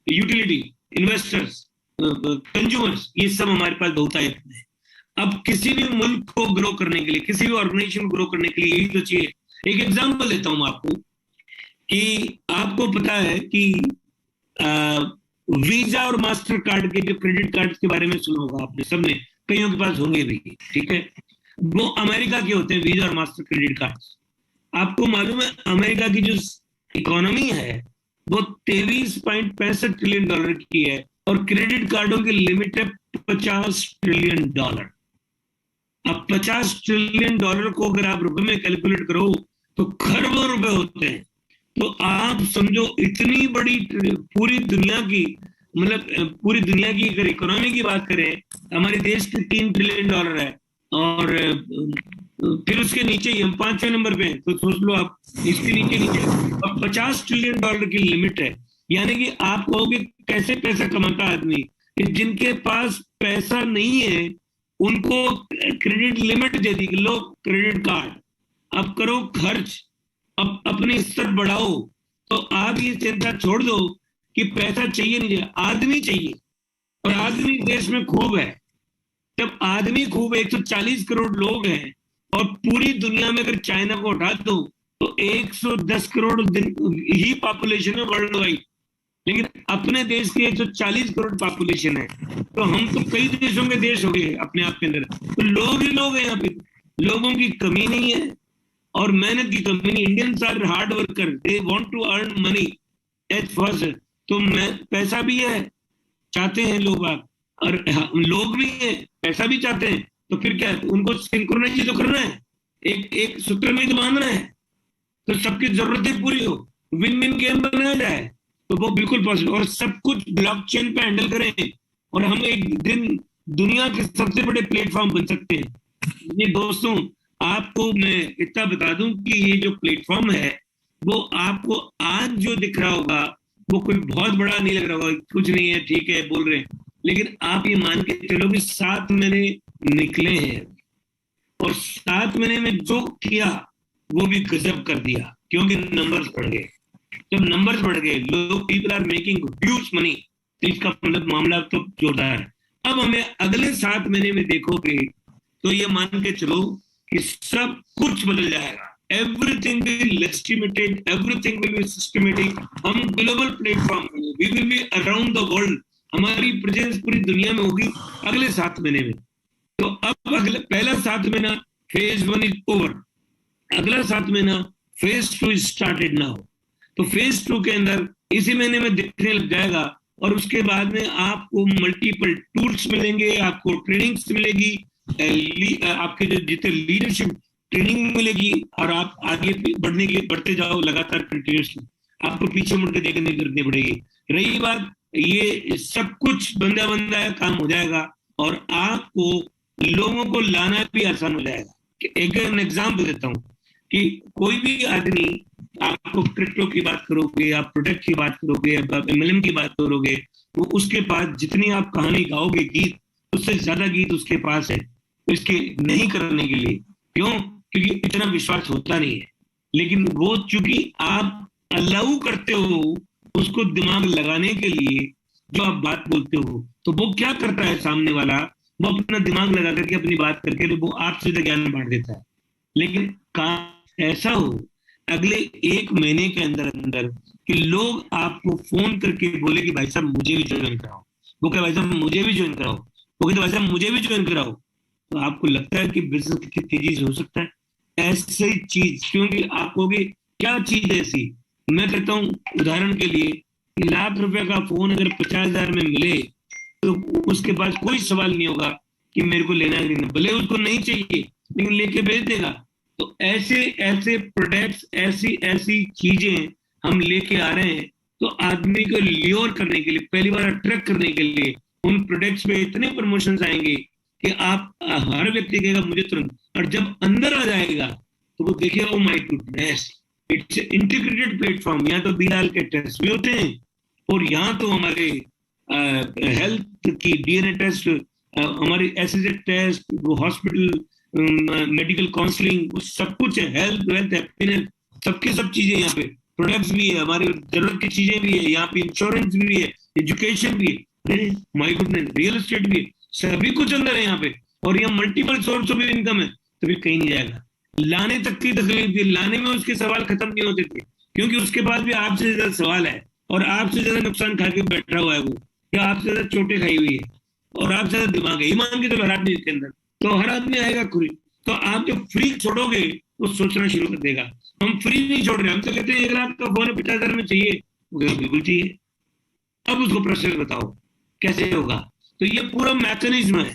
यूटिलिटी, इन्वेस्टर्स, कंज्यूमर्स, ये सब हमारे पास दो टाइप में है। अब किसी भी मुल्क को ग्रो करने के लिए, किसी भी ऑर्गेनाइजेशन को ग्रो करने के लिए यही तो चाहिए। एक एग्जांपल देता हूं आपको कि आपको पता है कि वीजा और मास्टर कार्ड के, जो क्रेडिट कार्ड के बारे में सुना होगा आपने, सबने, कईयों के पास होंगे भी, ठीक है। वो अमेरिका के होते हैं वीजा और मास्टर क्रेडिट कार्ड। आपको मालूम है अमेरिका की जो इकोनॉमी है वो 23.65 ट्रिलियन डॉलर की है और क्रेडिट कार्डों की लिमिट है $50 ट्रिलियन। अब $50 ट्रिलियन को अगर आप रुपए में कैलकुलेट करो तो खरबों रुपए होते हैं। तो आप समझो इतनी बड़ी पूरी दुनिया की, मतलब पूरी दुनिया की अगर इकोनॉमी की बात करें, हमारे देश के $3 ट्रिलियन है और फिर उसके नीचे ही हम 5वें नंबर पे हैं। तो सोच लो आप, इसके नीचे अब $50 ट्रिलियन की लिमिट है। यानी कि आप कहोगे कैसे पैसा कमाता आदमी, कि जिनके पास पैसा नहीं है उनको क्रेडिट लिमिट दे दी, लो क्रेडिट कार्ड, अब करो खर्च, अब अपने स्तर बढ़ाओ। तो आप ये चिंता छोड़ दो कि पैसा चाहिए नहीं चाहिए, आदमी चाहिए। और आदमी देश में खूब है। जब आदमी खूब 140 करोड़ लोग हैं और पूरी दुनिया में अगर चाइना को उठा दो तो 110 करोड़ ही पॉपुलेशन है वर्ल्ड वाइड। लेकिन अपने देश की 140 करोड़ पॉपुलेशन है, तो हम तो कई देशों के देश हो गए अपने आप के अंदर। तो लोग ही लोग हैं यहाँ पे, लोगों की कमी नहीं है और मेहनत की कमी नहीं। Indians are hard worker, they want to earn money as first. तो पैसा भी है, चाहते हैं लोग आप, और लोग भी हैं, पैसा भी चाहते हैं। तो फिर क्या है, उनको सिंक्रोनाइज तो करना है, एक एक सूत्र में तो बांधना है, तो सबकी जरूरतें पूरी हो, विन विन गेम बनाया जाए, तो वो बिल्कुल पॉसिबल। और सब कुछ ब्लॉकचेन पे हैंडल करें और हम एक दिन दुनिया के सबसे बड़े प्लेटफॉर्म बन सकते हैं। ये दोस्तों, आपको मैं इतना बता दूं कि ये जो प्लेटफॉर्म है वो आपको आज जो दिख रहा होगा वो कोई बहुत बड़ा नहीं लग रहा होगा, कुछ नहीं है, ठीक है बोल रहे हैं, लेकिन आप ये मान के चलो कि 7 महीने निकले हैं और 7 महीने में जो किया वो भी गजब कर दिया, क्योंकि नंबर्स बढ़ गए। जब नंबर्स बढ़ गए, लोग people are making huge money, तो इसका मतलब मामला तो जोरदार है। अब हमें अगले 7 महीने में देखोगे तो ये मान के चलो कि सब कुछ बदल जाएगा। Everything will legitimated, everything will be systematic. हम global platform, we will be around the world, हमारी प्रेजेंस पूरी दुनिया में होगी अगले 7 महीने में। तो अब अगले पहला 7 महीना फेज 1 इज ओवर, अगला 7 महीना फेज 2 इज स्टार्टेड नाउ। तो फेज 2 के अंदर इसी महीने में दिखने लग जाएगा और उसके बाद में आपको मल्टीपल टूल्स मिलेंगे, आपको ट्रेनिंग्स मिलेगी, आपके जो जितने लीडरशिप ट्रेनिंग मिलेगी और आप आगे बढ़ने के लिए बढ़ते जाओ लगातार कंटिन्यूसली, आपको पीछे मुड़ के देखने की जरूरत नहीं पड़ेगी। रही बात, ये सब कुछ बंदा बंदा काम हो जाएगा और आपको लोगों को लाना भी आसान हो जाएगा। एक एग्जाम्पल देता हूँ कि कोई भी आदमी, आपको क्रिप्टो की बात करोगे, आप प्रोडक्ट की बात करोगे, आप एमएलएम की बात करोगे, तो उसके पास जितनी आप कहानी गाओगे गीत, उससे ज्यादा गीत उसके पास है इसके नहीं करने के लिए। क्यों? क्योंकि इतना विश्वास होता नहीं है। लेकिन वो चूंकि आप अलाउ करते हो उसको दिमाग लगाने के लिए, जो आप बात बोलते हो, तो वो क्या करता है सामने वाला, वो अपना दिमाग लगा करके अपनी बात करके वो आपसे ज्ञान बांट देता है। लेकिन काम ऐसा हो अगले 1 महीने के अंदर अंदर कि लोग आपको फोन करके बोले कि भाई साहब मुझे भी ज्वाइन कराओ, वो कहे भाई साहब मुझे भी ज्वाइन कराओ, वो कहते भाई साहब मुझे भी ज्वाइन कराओ, तो आपको लगता है कि बिजनेस कितनी तेजी से हो सकता है। ऐसी चीज, क्योंकि आप कहोगे क्या चीज ऐसी, मैं कहता हूँ उदाहरण के लिए, ₹1,00,000 का फोन अगर 50,000 में मिले तो उसके पास कोई सवाल नहीं होगा कि मेरे को लेना है कि नहीं, भले उसको नहीं चाहिए लेकिन लेके भेज देगा। तो ऐसे ऐसे प्रोडक्ट्स, ऐसी ऐसी चीजें हम लेके आ रहे हैं, तो आदमी को ल्योर करने के लिए, पहली बार अट्रैक्ट करने के लिए उन प्रोडक्ट्स में इतने प्रमोशंस आएंगे कि आप हर व्यक्ति कहेगा मुझे तुरंत, और जब अंदर आ जाएगा तो वो देखिए oh my goodness, it's integrated platform. यहाँ तो बीआर के टेस्ट भी होते हैं और यहाँ तो हमारे हेल्थ की डीएनए टेस्ट, हमारी एसएसए टेस्ट, वो हॉस्पिटल मेडिकल काउंसलिंग, वो सब कुछ है, हेल्थ वेल्थ हैप्पीनेस, सबके सब चीजें यहाँ पे, प्रोडक्ट्स भी है, हमारी जरूरत की चीजें भी है, यहाँ पे इंश्योरेंस भी है, एजुकेशन भी है, माय गुडनेस, रियल एस्टेट भी है, सभी कुछ अंदर है यहाँ पे। और यहाँ मल्टीपल सोर्स ऑफ इनकम है, तो फिर कहीं नहीं जाएगा। लाने तक की तकलीफ थी, लाने में उसके सवाल खत्म नहीं होते थे, क्योंकि उसके पास भी आपसे ज्यादा सवाल है और आपसे ज्यादा नुकसान खा के बैठा हुआ है वो, या आपसे ज्यादा चोटें खाई हुई है और आपसे ज्यादा दिमाग है। ईमान की तो हर आदमी के अंदर, तो हर आदमी आएगा खुरी। तो आप जो फ्री छोड़ोगे वो सोचना शुरू कर देगा। हम फ्री नहीं छोड़ रहे, हम तो कहते हैं 1,00,000 का फोन 50,000 में चाहिए, बिल्कुल चाहिए। अब उसको प्रोसेस बताओ कैसे होगा। तो ये पूरा मैकेनिज्म है,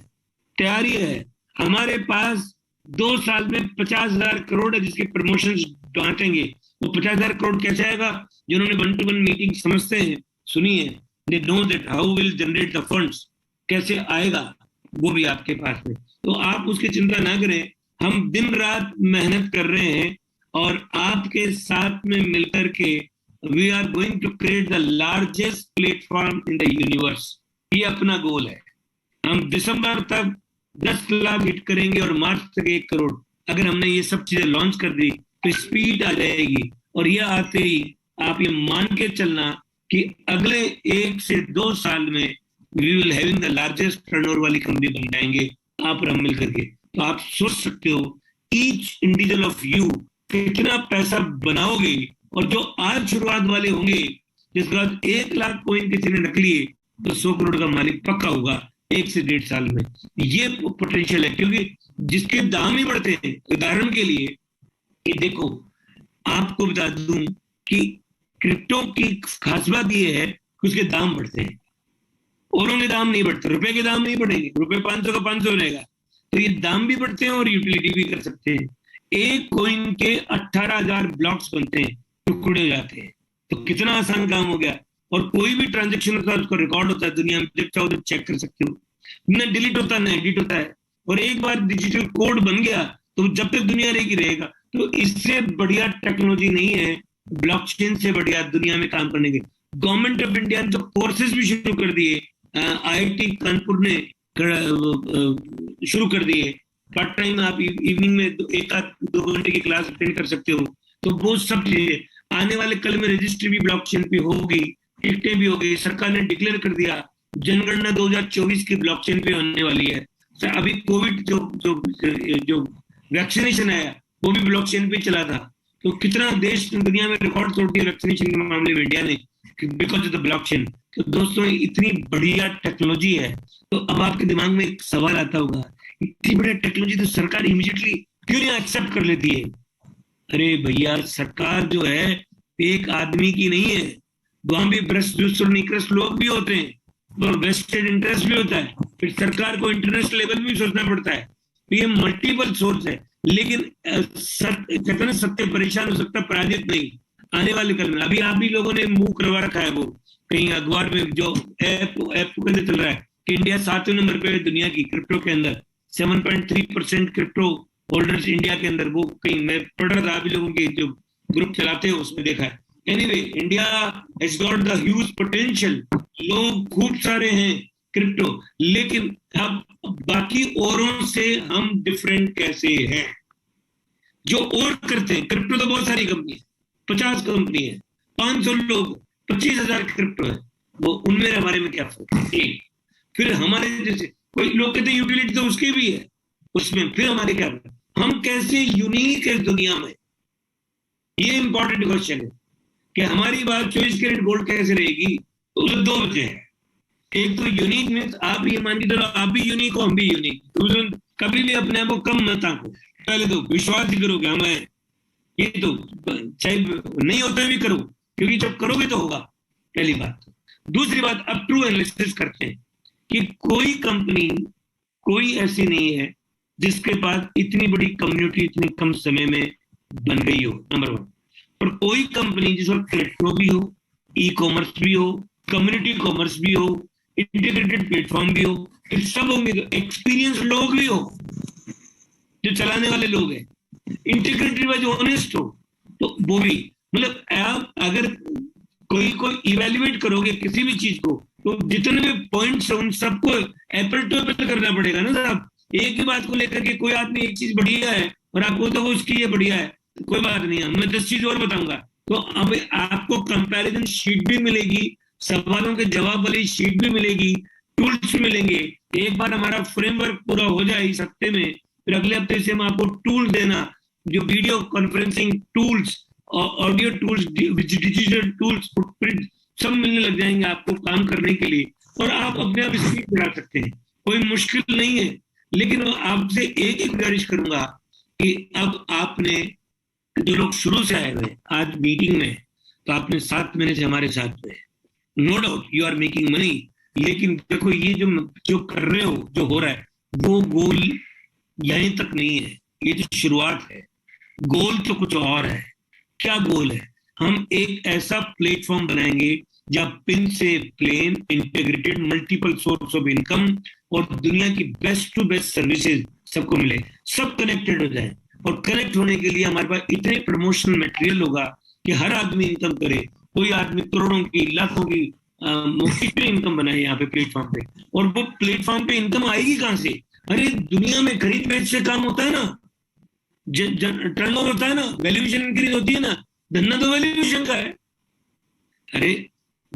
तैयारी है। हमारे पास 2 साल में 50,000 करोड़ है जिसके प्रमोशन बांटेंगे। वो 50,000 करोड़ कैसे आएगा? जिन्होंने 1-to-1 मीटिंग समझते हैं, सुनिए, they know that how will generate the funds, कैसे आएगा वो भी आपके पास में। तो आप उसकी चिंता ना करें, हम दिन रात मेहनत कर रहे हैं और आपके साथ में मिलकर के we are going to create the largest platform in the universe. ये अपना गोल है। हम दिसंबर तक 10 लाख हिट करेंगे और मार्च तक 1 करोड़। अगर हमने ये सब चीजें लॉन्च कर दी तो स्पीड आ जाएगी, और ये आते ही आप ये मान के चलना कि अगले 1 से 2 साल में we will having the largest turnover वाली कंपनी बन जाएंगे आप और हम मिल करके। तो आप सोच सकते हो ईच इंडिविजुअल ऑफ यू कितना पैसा बनाओगे, और जो आज शुरुआत वाले होंगे जिसके बाद 1 लाख कॉइन किसी ने रख लिए तो 100 करोड़ का मालिक पक्का होगा 1 से 1.5 साल में। ये पोटेंशियल है, क्योंकि जिसके दाम ही बढ़ते हैं। उदाहरण के लिए कि देखो, आपको बता दूं कि क्रिप्टो की खास बात यह है कि उसके दाम बढ़ते हैं, औरों के दाम नहीं बढ़ते। रुपए के दाम नहीं बढ़ेंगे, रुपए 500 का 500 रहेगा, तो ये दाम भी बढ़ते हैं और यूटिलिटी भी कर सकते हैं। एक कॉइन के 18,000 ब्लॉक्स बनते हैं, टुकड़े हो जाते हैं। तो कितना आसान काम हो गया। और कोई भी ट्रांजेक्शन होता है उसको रिकॉर्ड होता है, दुनिया में जब चाहो तो चेक कर सकते हो, न डिलीट होता न एडिट होता है। और एक बार डिजिटल कोड बन गया तो जब तक दुनिया रहेगी रहेगा। तो इससे बढ़िया टेक्नोलॉजी नहीं है, ब्लॉकचेन से बढ़िया दुनिया में काम करने के। गवर्नमेंट ऑफ इंडिया ने तो कोर्सेज भी शुरू कर दिए, IIT कानपुर ने शुरू कर दिए। पार्ट टाइम आप इवनिंग में 1-2 घंटे की क्लास अटेंड कर सकते हो। तो वो सब चीजें आने वाले कल में रजिस्ट्री भी ब्लॉकचेन पे होगी, टिकटें भी होगी। सरकार ने डिक्लेयर कर दिया जनगणना 2024 की ब्लॉकचेन पे होने वाली है। अभी कोविड जो वैक्सीनेशन आया वो भी ब्लॉकचेन पे चला था। तो कितना देश दुनिया में रिकॉर्ड तोड़ दिया वैक्सीनेशन के मामले में इंडिया ने, बिकॉज ऑफ द ब्लॉकचेन। तो दोस्तों इतनी बढ़िया टेक्नोलॉजी है। तो अब आपके दिमाग में एक सवाल आता होगा, इतनी बढ़िया टेक्नोलॉजी तो सरकार इमीडिएटली क्यों नहीं एक्सेप्ट कर लेती है? अरे भैया, सरकार जो है एक आदमी की नहीं है, वहां भी भ्रष्ट और निकृष्ट लोग भी होते हैं और वेस्टेड इंटरेस्ट भी होता है। फिर सरकार को इंटरनेशनल लेवल भी सोचना पड़ता है। तो ये मल्टीपल सोर्स है। लेकिन कहते हैं सत्य परेशान हो सकता, पराजित नहीं। आने वाले कल में अभी आप ही लोगों ने मुंह करवा रखा है, वो कहीं अखबार में जो ऐप कैसे चल रहा है कि इंडिया 7वें नंबर पे है दुनिया की क्रिप्टो के अंदर। 7.3% क्रिप्टो होल्डर्स इंडिया के अंदर। वो कहीं मैं पढ़ रहा था, आप ही लोगों के जो ग्रुप चलाते हैं उसमें देखा है। Anyway, India has got the huge potential. लोग खूब सारे हैं क्रिप्टो, लेकिन अब बाकी औरों से हम डिफरेंट कैसे हैं? जो और करते हैं क्रिप्टो, तो बहुत सारी कंपनी है, 50 कंपनी है, 500 लोग, 25,000 क्रिप्टो है। वो उनमें हमारे में क्या फर्क है? फिर हमारे जैसे कोई लोग कहते हैं यूटिलिटी तो उसकी भी है, उसमें फिर हमारे क्या फर्क? हम कैसे यूनिक है दुनिया में? ये इंपॉर्टेंट क्वेश्चन है कि हमारी बात 24 कैरेट गोल्ड कैसे रहेगी। तो उसमें 2 वजह है। एक तो यूनिक मीन्स आप ये मान के चलो आप भी यूनिक हो, हम भी यूनिक। तो कभी भी अपने आप को कम मत आंको, पहले तो विश्वास ही करो कि हम हैं। ये तो चाहे नहीं होता भी करो, क्योंकि जब करोगे तो होगा, पहली बात। दूसरी बात, अब ट्रू एनालिसिस करते हैं कि कोई कंपनी कोई ऐसी नहीं है जिसके पास इतनी बड़ी कम्युनिटी इतनी कम समय में बन गई हो, नंबर 1। और कोई कंपनी जिसमें क्रिप्टो भी हो, ई कॉमर्स भी हो, कम्युनिटी कॉमर्स भी हो, इंटीग्रेटेड प्लेटफॉर्म भी हो, फिर सब होंगे तो एक्सपीरियंस लोग भी हो, जो चलाने वाले लोग हैं, इंटीग्रेटेड व जो ऑनेस्ट हो, तो वो भी। मतलब आप अगर कोई इवेल्युएट करोगे किसी भी चीज को, तो जितने भी पॉइंट्स उन सबको एप्पल टू एप्पल करना पड़ेगा ना साहब। एक ही बात को लेकर के कोई आदमी एक चीज बढ़िया है और आपको तो वो उसकी ये बढ़िया है, तो कोई बात नहीं है। मैं 10 चीज और बताऊंगा। तो अब आपको कंपैरिजन शीट भी मिलेगी, सवालों के जवाब वाली शीट भी मिलेगी, टूल्स मिलेंगे। एक बार हमारा फ्रेमवर्क पूरा हो जाए इस हफ्ते में, फिर अगले हफ्ते से हम आपको टूल देना, जो video conferencing tools, audio tools, digital tools, footprint सब मिलने लग जाएंगे आपको काम करने के लिए। और आप अपने आप स्पीड बढ़ा सकते हैं, कोई मुश्किल नहीं है। लेकिन आपसे एक ही गुजारिश करूंगा कि अब आपने, जो लोग शुरू से आए हुए आज मीटिंग में, तो आपने 7 महीने से हमारे साथ में, no doubt you are making money. लेकिन देखो ये जो कर रहे हो, जो हो रहा है, वो गोल यहीं तक नहीं है, ये जो शुरुआत है। गोल तो कुछ और है। क्या गोल है? हम एक ऐसा प्लेटफॉर्म बनाएंगे जहां पिन से plane integrated multiple source of income और दुनिया की बेस्ट टू बेस्ट सर्विसेज सबको मिले, सब कनेक्टेड हो जाए। और कनेक्ट होने के लिए हमारे पास इतने प्रमोशनल मटेरियल होगा कि हर आदमी इनकम करे। कोई आदमी करोड़ों की, लाखों की कितनी इनकम बनाए यहाँ पे प्लेटफॉर्म पे। और वो प्लेटफॉर्म पे इनकम आएगी कहां से? अरे दुनिया में खरीद बेच से काम होता है ना, टर्नओवर होता है ना, वैल्यूएशन इंक्रीज होती है ना, धंधा तो वैल्यूएशन का है। अरे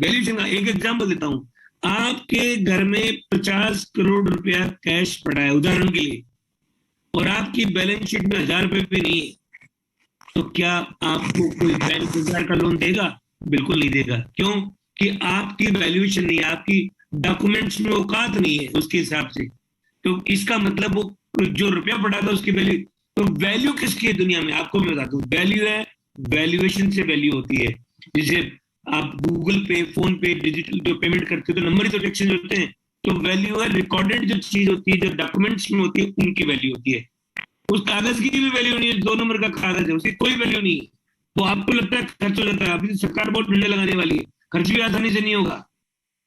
वैल्यूएशन का एक एग्जांपल देता हूं। आपके घर में 50 करोड़ रुपया कैश पड़ा है उदाहरण के लिए, और आपकी बैलेंस शीट में 1000 रुपये भी नहीं है, तो क्या आपको कोई बैंक 1000 का लोन देगा? बिल्कुल नहीं देगा। क्यों? कि आपकी वैल्यूएशन नहीं है, आपकी डॉक्यूमेंट्स में औकात नहीं है उसके हिसाब से। तो इसका मतलब वो जो रुपया पड़ा था उसकी वैल्यू, तो वैल्यू किसकी है दुनिया में? आपको मैं बताता हूँ, वैल्यू है वैल्यूएशन से वैल्यू होती है। जैसे आप गूगल पे, फोन पे, डिजिटल जो पेमेंट करते हो तो नंबर ही तो एक्सचेंज होते हैं। तो वैल्यू है रिकॉर्डेड जो चीज होती है, जो डॉक्यूमेंट्स में होती है, उनकी वैल्यू होती है। उस कागज की भी वैल्यू नहीं है, 2 नंबर का कागज है, उसकी कोई वैल्यू नहीं है। वो आपको लगता है खर्च हो जाता है, अभी सरकार बहुत डंडे लगाने वाली है, खर्च भी आसानी से नहीं होगा।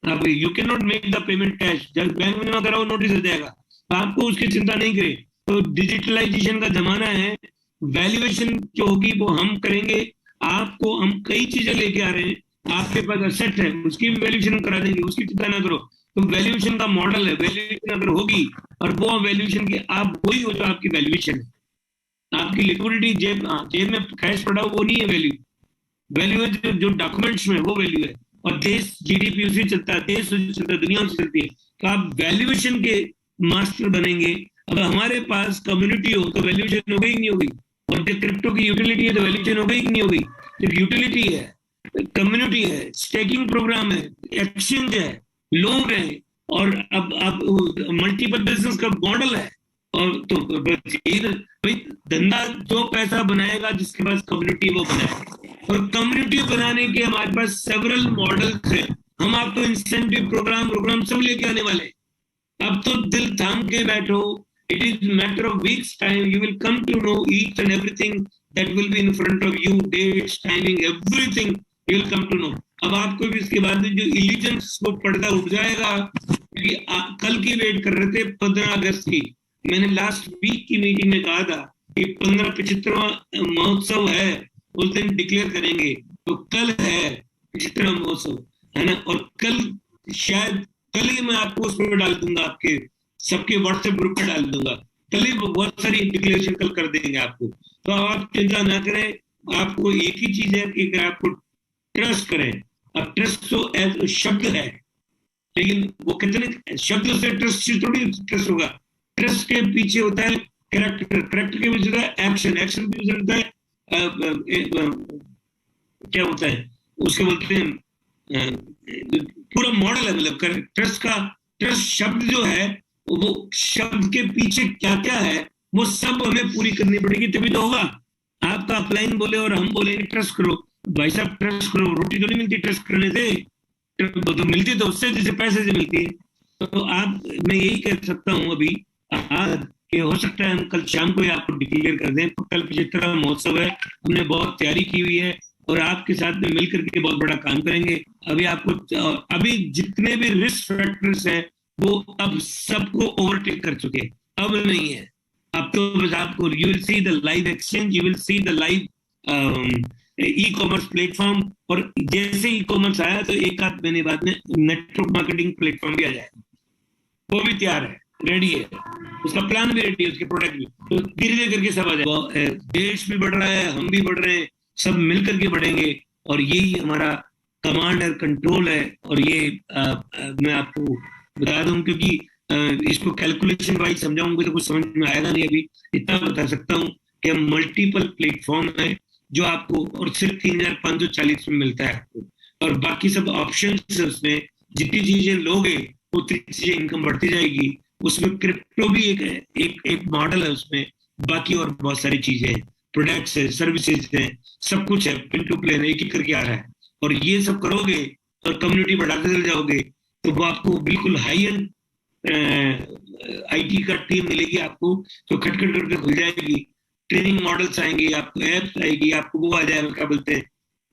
आप you can not make the payment cash, जब बैंक में जमा कराओ नोटिस हो जाएगा, तो आपको उसकी चिंता नहीं करे। तो डिजिटलाइजेशन का जमाना है, वैल्यूएशन जो होगी वो हम करेंगे। आपको हम कई चीजें लेके आ रहे हैं, आपके पास असेट है उसकी भी वैल्यूएशन करा देंगे, उसकी चिंता ना करो। तो वैल्यूएशन का मॉडल है, वैल्यूएशन अगर होगी और वो वैल्यूएशन की आप वही हो जो आपकी वैल्यूएशन है। आपकी लिक्विडिटी जेब में कैश पड़ा हो वो नहीं है वैल्यू। वैल्यू है जो डॉक्यूमेंट्स में, वो वैल्यू है। और देश जीडीपी उसी चलता है, देश उसी चलता है, दुनिया उसी चलती है। तो आप वैल्यूएशन के मास्टर बनेंगे। अगर हमारे पास कम्युनिटी हो तो वैल्यूएशन हो गई नहीं होगी, और जब क्रिप्टो की यूटिलिटी है तो वैल्यूएशन हो गई कि नहीं होगी। जब यूटिलिटी है, कम्युनिटी है, स्टेकिंग प्रोग्राम है, एक्सचेंज है, लोग हैं, और अब मल्टीपल बिजनेस का मॉडल है, और तो भाई धंधा जो पैसा बनाएगा जिसके पास कम्युनिटी वो बनाएगा। और कम्युनिटी बनाने के हमारे पास सेवरल मॉडल्स हैं। हम आपको इंसेंटिव प्रोग्राम सब लेके आने वाले। अब तो दिल थाम के बैठो, it is matter of weeks time, you will come to know each and everything that will be in front of you, dates, timing, everything you will come to know. अब आपको भी इसके बाद जो इलिजेंस वो पर्दा उठ जाएगा, क्योंकि कल की वेट कर रहे थे 15 अगस्त की। मैंने लास्ट वीक की मीटिंग में कहा था कि 75वां महोत्सव है, उस दिन डिक्लेयर करेंगे। तो कल है 75वां महोत्सव, है ना। और कल शायद कल ही मैं आपको उसमें डाल दूंगा, आपके सबके व्हाट्सएप ग्रुप में डाल दूंगा। कल ही बहुत सारी डिक्लेरेशन कल कर देंगे आपको। तो आप चिंता ना करें, आपको एक ही चीज है कि अगर आपको ट्रस्ट करें। अब ट्रस्ट तो शब्द है, लेकिन वो कितने शब्द से ट्रस्ट थोड़ी ट्रस्ट होगा। ट्रस्ट के पीछे होता है कैरेक्टर, कैरेक्टर के पीछे होता है एक्शन, एक्शन के पीछे होता है क्या होता है उसके बोलते हैं पूरा मॉडल है। मतलब ट्रस्ट का, ट्रस्ट शब्द जो है वो शब्द के पीछे क्या क्या है वो सब हमें पूरी करनी पड़ेगी, तभी तो होगा। आपका अपलाइन बोले और हम बोलेंगे ट्रस्ट करो, भाई साहब ट्रस्ट करो, रोटी तो नहीं मिलती ट्रस्ट करने से, तो मिलती तो उससे जैसे पैसे से मिलती है। तो आप, मैं यही कह सकता हूँ अभी आज कि हो सकता है हम कल शाम को ही आपको डिक्लेयर कर दें। कल 75वां महोत्सव है, हमने बहुत तैयारी की हुई है और आपके साथ में मिलकर के बहुत बड़ा काम करेंगे। अभी आपको, अभी जितने भी रिस्क फैक्टर्स हैं वो अब सबको ओवरटेक कर चुके हैं, अब नहीं है। अब तो बस आपको, you will see the live exchange, you will see the live e commerce platform, और जैसे ई कॉमर्स आया तो एक आध महीने बाद में नेटवर्क मार्केटिंग प्लेटफॉर्म भी आ जाएगा, वो भी तैयार है, रेडी है, उसका प्लान भी रेडी है, उसके प्रोडक्ट भी। तो धीरे धीरे करके सब आ जाएगा। देश भी बढ़ रहा है, हम भी बढ़ रहे हैं, सब मिलकर के बढ़ेंगे, और यही हमारा कमांड और कंट्रोल है। और ये मैं आपको बता दूं, क्योंकि इसको कैलकुलेशन वाइज समझाऊंगी तो कुछ समझ में आएगा नहीं। अभी इतना बता सकता हूँ कि मल्टीपल प्लेटफॉर्म है जो आपको, और सिर्फ 3540 में मिलता है आपको, और बाकी सब ऑप्शन है उसमें। जितनी चीजें लोगे उतनी चीजें इनकम बढ़ती जाएगी। उसमें क्रिप्टो भी एक मॉडल है उसमें, बाकी और बहुत सारी चीजें हैं, प्रोडक्ट्स है, सर्विसेज है, सब कुछ है, पिन टू प्लेन एक एक करके आ रहा है। और ये सब करोगे और कम्युनिटी बढ़ाते चले जाओगे तो वो आपको बिल्कुल हाई एंड आईटी का टीम मिलेगी आपको, तो खटखट करके खुल जाएगी। ट्रेनिंग मॉडल्स आएंगे, आपको एप्स आएगी, आपको वो आ जाएगा, क्या बोलते हैं,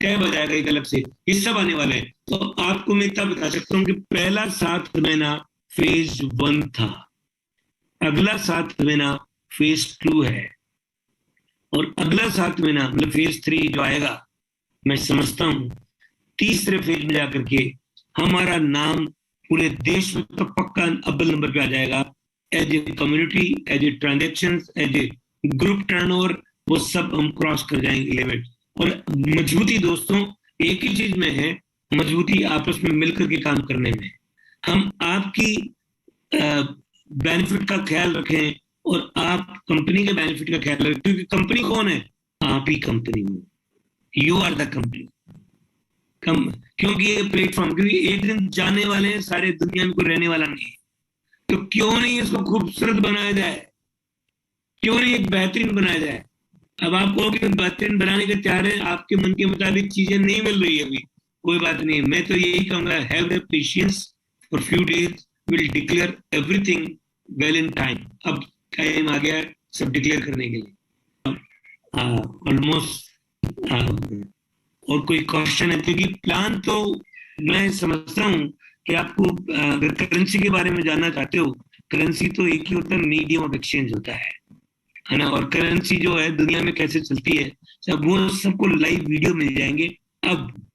टैब आ जाएगा एक अलग से, ये सब आने वाले हैं। तो आपको मैं इतना बता सकता हूँ कि पहला 7 महीना फेज 1 था, अगला 7 महीना फेज 2 है, और अगला 7 महीना मतलब फेज 3 जो आएगा, मैं समझता हूँ तीसरे फेज में जाकर के हमारा नाम पूरे देश में तो पक्का अव्वल नंबर पे आ जाएगा, as a community, as a transaction, as a group turnover, वो सब हम क्रॉस कर जाएंगे लिमिट। और मजबूती दोस्तों एक ही चीज में है, मजबूती आपस में मिलकर के काम करने में। हम आपकी बेनिफिट का ख्याल रखें और आप कंपनी के बेनिफिट का ख्याल रखें, क्योंकि कंपनी कौन है? आप ही कंपनी हो, यू आर द कंपनी। क्योंकि ये प्लेटफॉर्म, क्योंकि एक दिन जाने वाले हैं, सारे दुनिया में कोई रहने वाला नहीं है, तो क्यों नहीं इसको खूबसूरत बनाया जाए, क्यों नहीं एक बेहतरीन बनाया जाए। अब आप कहोगे बेहतरीन बनाने के तैयार है, आपके मन के मुताबिक चीजें नहीं मिल रही है अभी, कोई बात नहीं, मैं तो यही कहूंगा, have the patience for few days, will declare everything well in time. अब टाइम आ गया सब डिक्लेयर करने के लिए ऑलमोस्ट। और कोई क्वेश्चन है? क्योंकि प्लान तो मैं समझता हूँ कि आपको अगर करेंसी के बारे में जानना चाहते हो, करेंसी तो एक ही होता है, मीडियम ऑफ एक्सचेंज होता है ना। और करेंसी जो है दुनिया में कैसे चलती है सब, वो सबको लाइव वीडियो मिल जाएंगे अब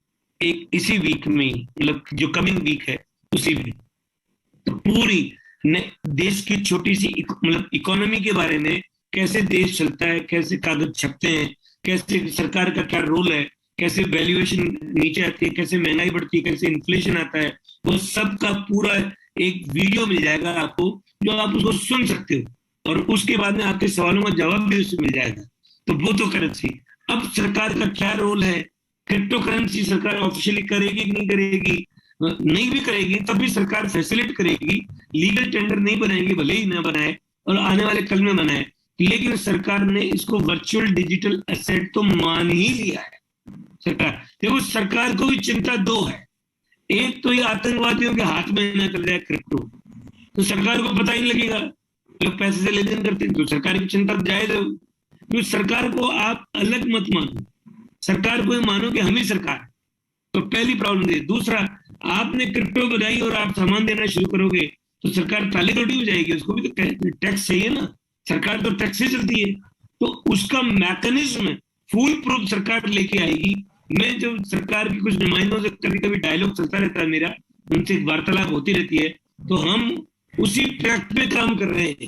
एक इसी वीक में, मतलब जो कमिंग वीक है उसी में। तो पूरी देश की छोटी सी मतलब इकोनॉमी के बारे में, कैसे देश चलता है, कैसे कागज छपते हैं, कैसे सरकार का क्या रोल है, कैसे वैल्यूएशन नीचे आती है, कैसे महंगाई बढ़ती है, कैसे इन्फ्लेशन आता है, वो सब का पूरा एक वीडियो मिल जाएगा आपको, जो आप उसको सुन सकते हो और उसके बाद में आपके सवालों का जवाब भी उससे मिल जाएगा। तो वो तो करेंसी। अब सरकार का क्या रोल है? क्रिप्टो करेंसी सरकार ऑफिशियली करेगी कि नहीं करेगी? नहीं भी करेगी तब भी सरकार फैसिलिटेट करेगी, लीगल टेंडर नहीं बनाएगी, भले ही ना बनाए और आने वाले कल में बनाए, लेकिन सरकार ने इसको वर्चुअल डिजिटल एसेट तो मान ही लिया है सरकार। देखो सरकार को भी चिंता दो है, एक तो ये आतंकवादियों के हाथ में ना चल जाए क्रिप्टो, तो सरकार को पता ही लगेगा, लोग पैसे से लेन देन करते हैं, तो सरकार की चिंता जायज है। तो सरकार को आप अलग मत मानो, सरकार को मानो कि हम ही सरकार। तो पहली प्रॉब्लम है। दूसरा, आपने क्रिप्टो बनाई और आप सामान देना शुरू करोगे तो सरकार ताले तोड़ी हो जाएगी, उसको भी तो टैक्स चाहिए ना, सरकार तो टैक्स से चलती है। तो उसका मैकेनिज्म फुल प्रूफ सरकार लेके आएगी। मैं जो सरकार की कुछ नुमाइंदों से कभी कभी डायलॉग चलता रहता है मेरा, उनसे वार्तालाप होती रहती है, तो हम उसी ट्रैक पे काम कर रहे हैं।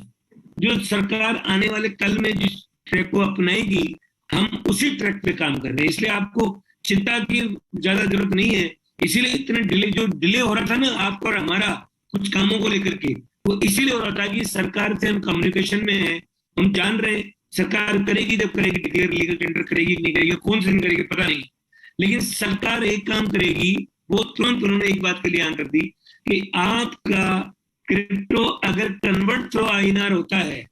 जो सरकार आने वाले कल में जिस ट्रैक को अपनाएगी, हम उसी ट्रैक पे काम कर रहे हैं, इसलिए आपको चिंता की ज्यादा जरूरत नहीं है। इसीलिए इतने डिले हो रहा था ना आपको और हमारा कुछ कामों को लेकर के, वो इसीलिए हो रहा था कि सरकार से हम कम्युनिकेशन में है, हम जान रहे हैं सरकार करेगी, जब करेगी डिक्लेयर, लीगल टेंडर करेगी कि नहीं करेगी, कौन से दिन करेगी पता नहीं, लेकिन सरकार एक काम करेगी। वो तुरंत उन्होंने एक बात के लिए आंसर दी कि आपका क्रिप्टो अगर कन्वर्ट थ्रू आईएनआर होता है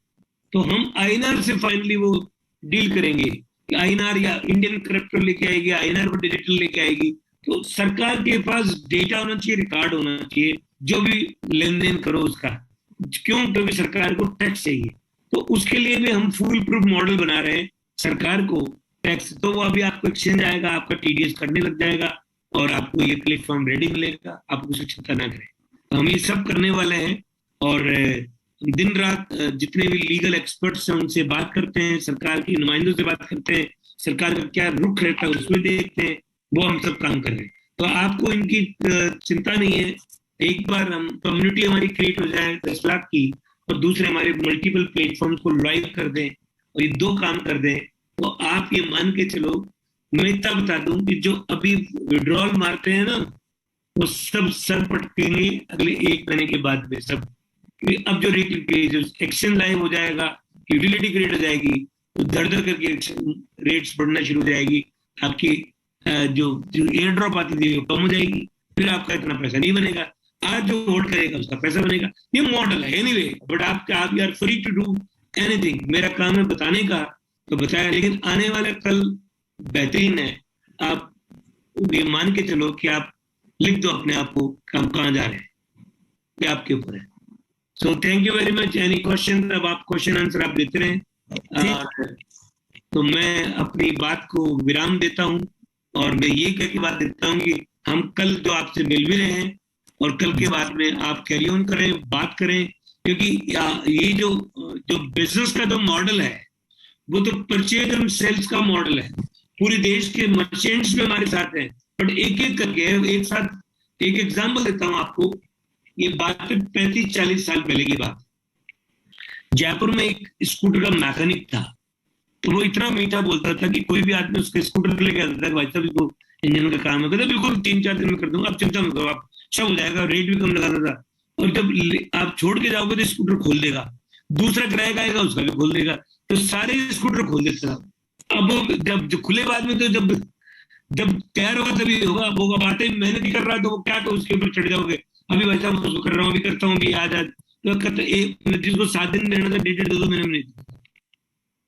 तो हम आईएनआर से फाइनली वो डील करेंगे, आईएनआर या इंडियन क्रिप्टो लेके आएगी, आईएनआर को डिजिटल लेके आएगी। तो सरकार के पास डेटा होना चाहिए, रिकॉर्ड होना चाहिए, जो भी लेन देन करो उसका। क्यों? क्योंकि सरकार को टैक्स चाहिए, तो उसके लिए भी हम फुल प्रूफ मॉडल बना रहे हैं सरकार को टैक्स। तो वो अभी आपको एक्सचेंज आएगा, आपका टीडीएस करने लग जाएगा और आपको ये प्लेटफॉर्म रेडी मिलेगा, आप उसकी चिंता ना करें। तो हम ये सब करने वाले हैं और दिन रात जितने भी लीगल एक्सपर्ट्स हैं उनसे बात करते हैं, सरकार के नुमाइंदों से बात करते हैं, सरकार का क्या रुख रहता है उसमें देखते हैं, वो हम सब काम कर रहे हैं। तो आपको इनकी चिंता नहीं है। एक बार हम कम्युनिटी हमारी क्रिएट हो जाए 10 लाख की, और दूसरे हमारे मल्टीपल प्लेटफॉर्म को लाइव कर दें और ये 2 काम कर दें, तो आप ये मान के चलो, मैं इतना बता दूं कि जो अभी विड्रॉल मारते हैं ना, वो सब सर पटकेंगे अगले 1 महीने के बाद में सब। अब जो एक्शन लाइव हो जाएगा, यूटिलिटी क्रिएट हो जाएगी, तो धड़ धड़ करके रेट्स बढ़ना शुरू हो जाएगी, आपकी जो एयर ड्रॉप आती थी वो कम हो जाएगी, फिर आपका इतना पैसा नहीं बनेगा। आज जो होल्ड करेगा उसका पैसा बनेगा। ये मॉडल है एनीवे, बट आप are free to do anything. मेरा काम है बताने का, तो बताया, लेकिन आने वाला कल बेहतरीन है। आप ये मान के चलो कि आप लिख दो अपने आप को हम कहाँ जा रहे हैं, ये आपके ऊपर है। So thank you very much. Any question? अब आप क्वेश्चन आंसर आप देते रहे। तो मैं अपनी बात को विराम देता हूँ और मैं ये कह के बात देता हूँ कि हम कल जो आपसे मिल भी रहे हैं और कल के बाद में आप कैरी ऑन करें, बात करें, क्योंकि ये जो बिजनेस का जो मॉडल है वो तो परचेज एंड सेल्स का मॉडल है। पूरे देश के मर्चेंट्स भी हमारे साथ हैं, बट एक एक करके एक साथ एक एग्जांपल देता हूँ आपको। ये बात 35-40 साल पहले की बात। जयपुर में एक स्कूटर का मैकेनिक था, तो वो इतना मीठा बोलता था कि कोई भी आदमी उसके स्कूटर लेके आता था, भाई साहब इसको इंजन का काम है, कहते बिल्कुल 3-4 दिन में कर दूंगा, आप चिंता मत करो, आप सब हो जाएगा, रेट भी कम लगाना था। और जब आप छोड़ के जाओगे तो स्कूटर खोल देगा, दूसरा ग्राहक आएगा उसका भी खोल देगा, तो सारे स्कूटर खोल देता था। अब वो जब खुले बाद में, तो जब जब तैयार होगा तभी होगा। अब वो बातें मेहनत ही कर रहा है तो वो क्या, तो उसके ऊपर चढ़ जाओगे, अभी भाई साहब उसको कर रहा हूँ, अभी करता हूँ, अभी आज आज तो कहते जिसको 7 दिन देना था 1.5-2 महीने में नहीं देता।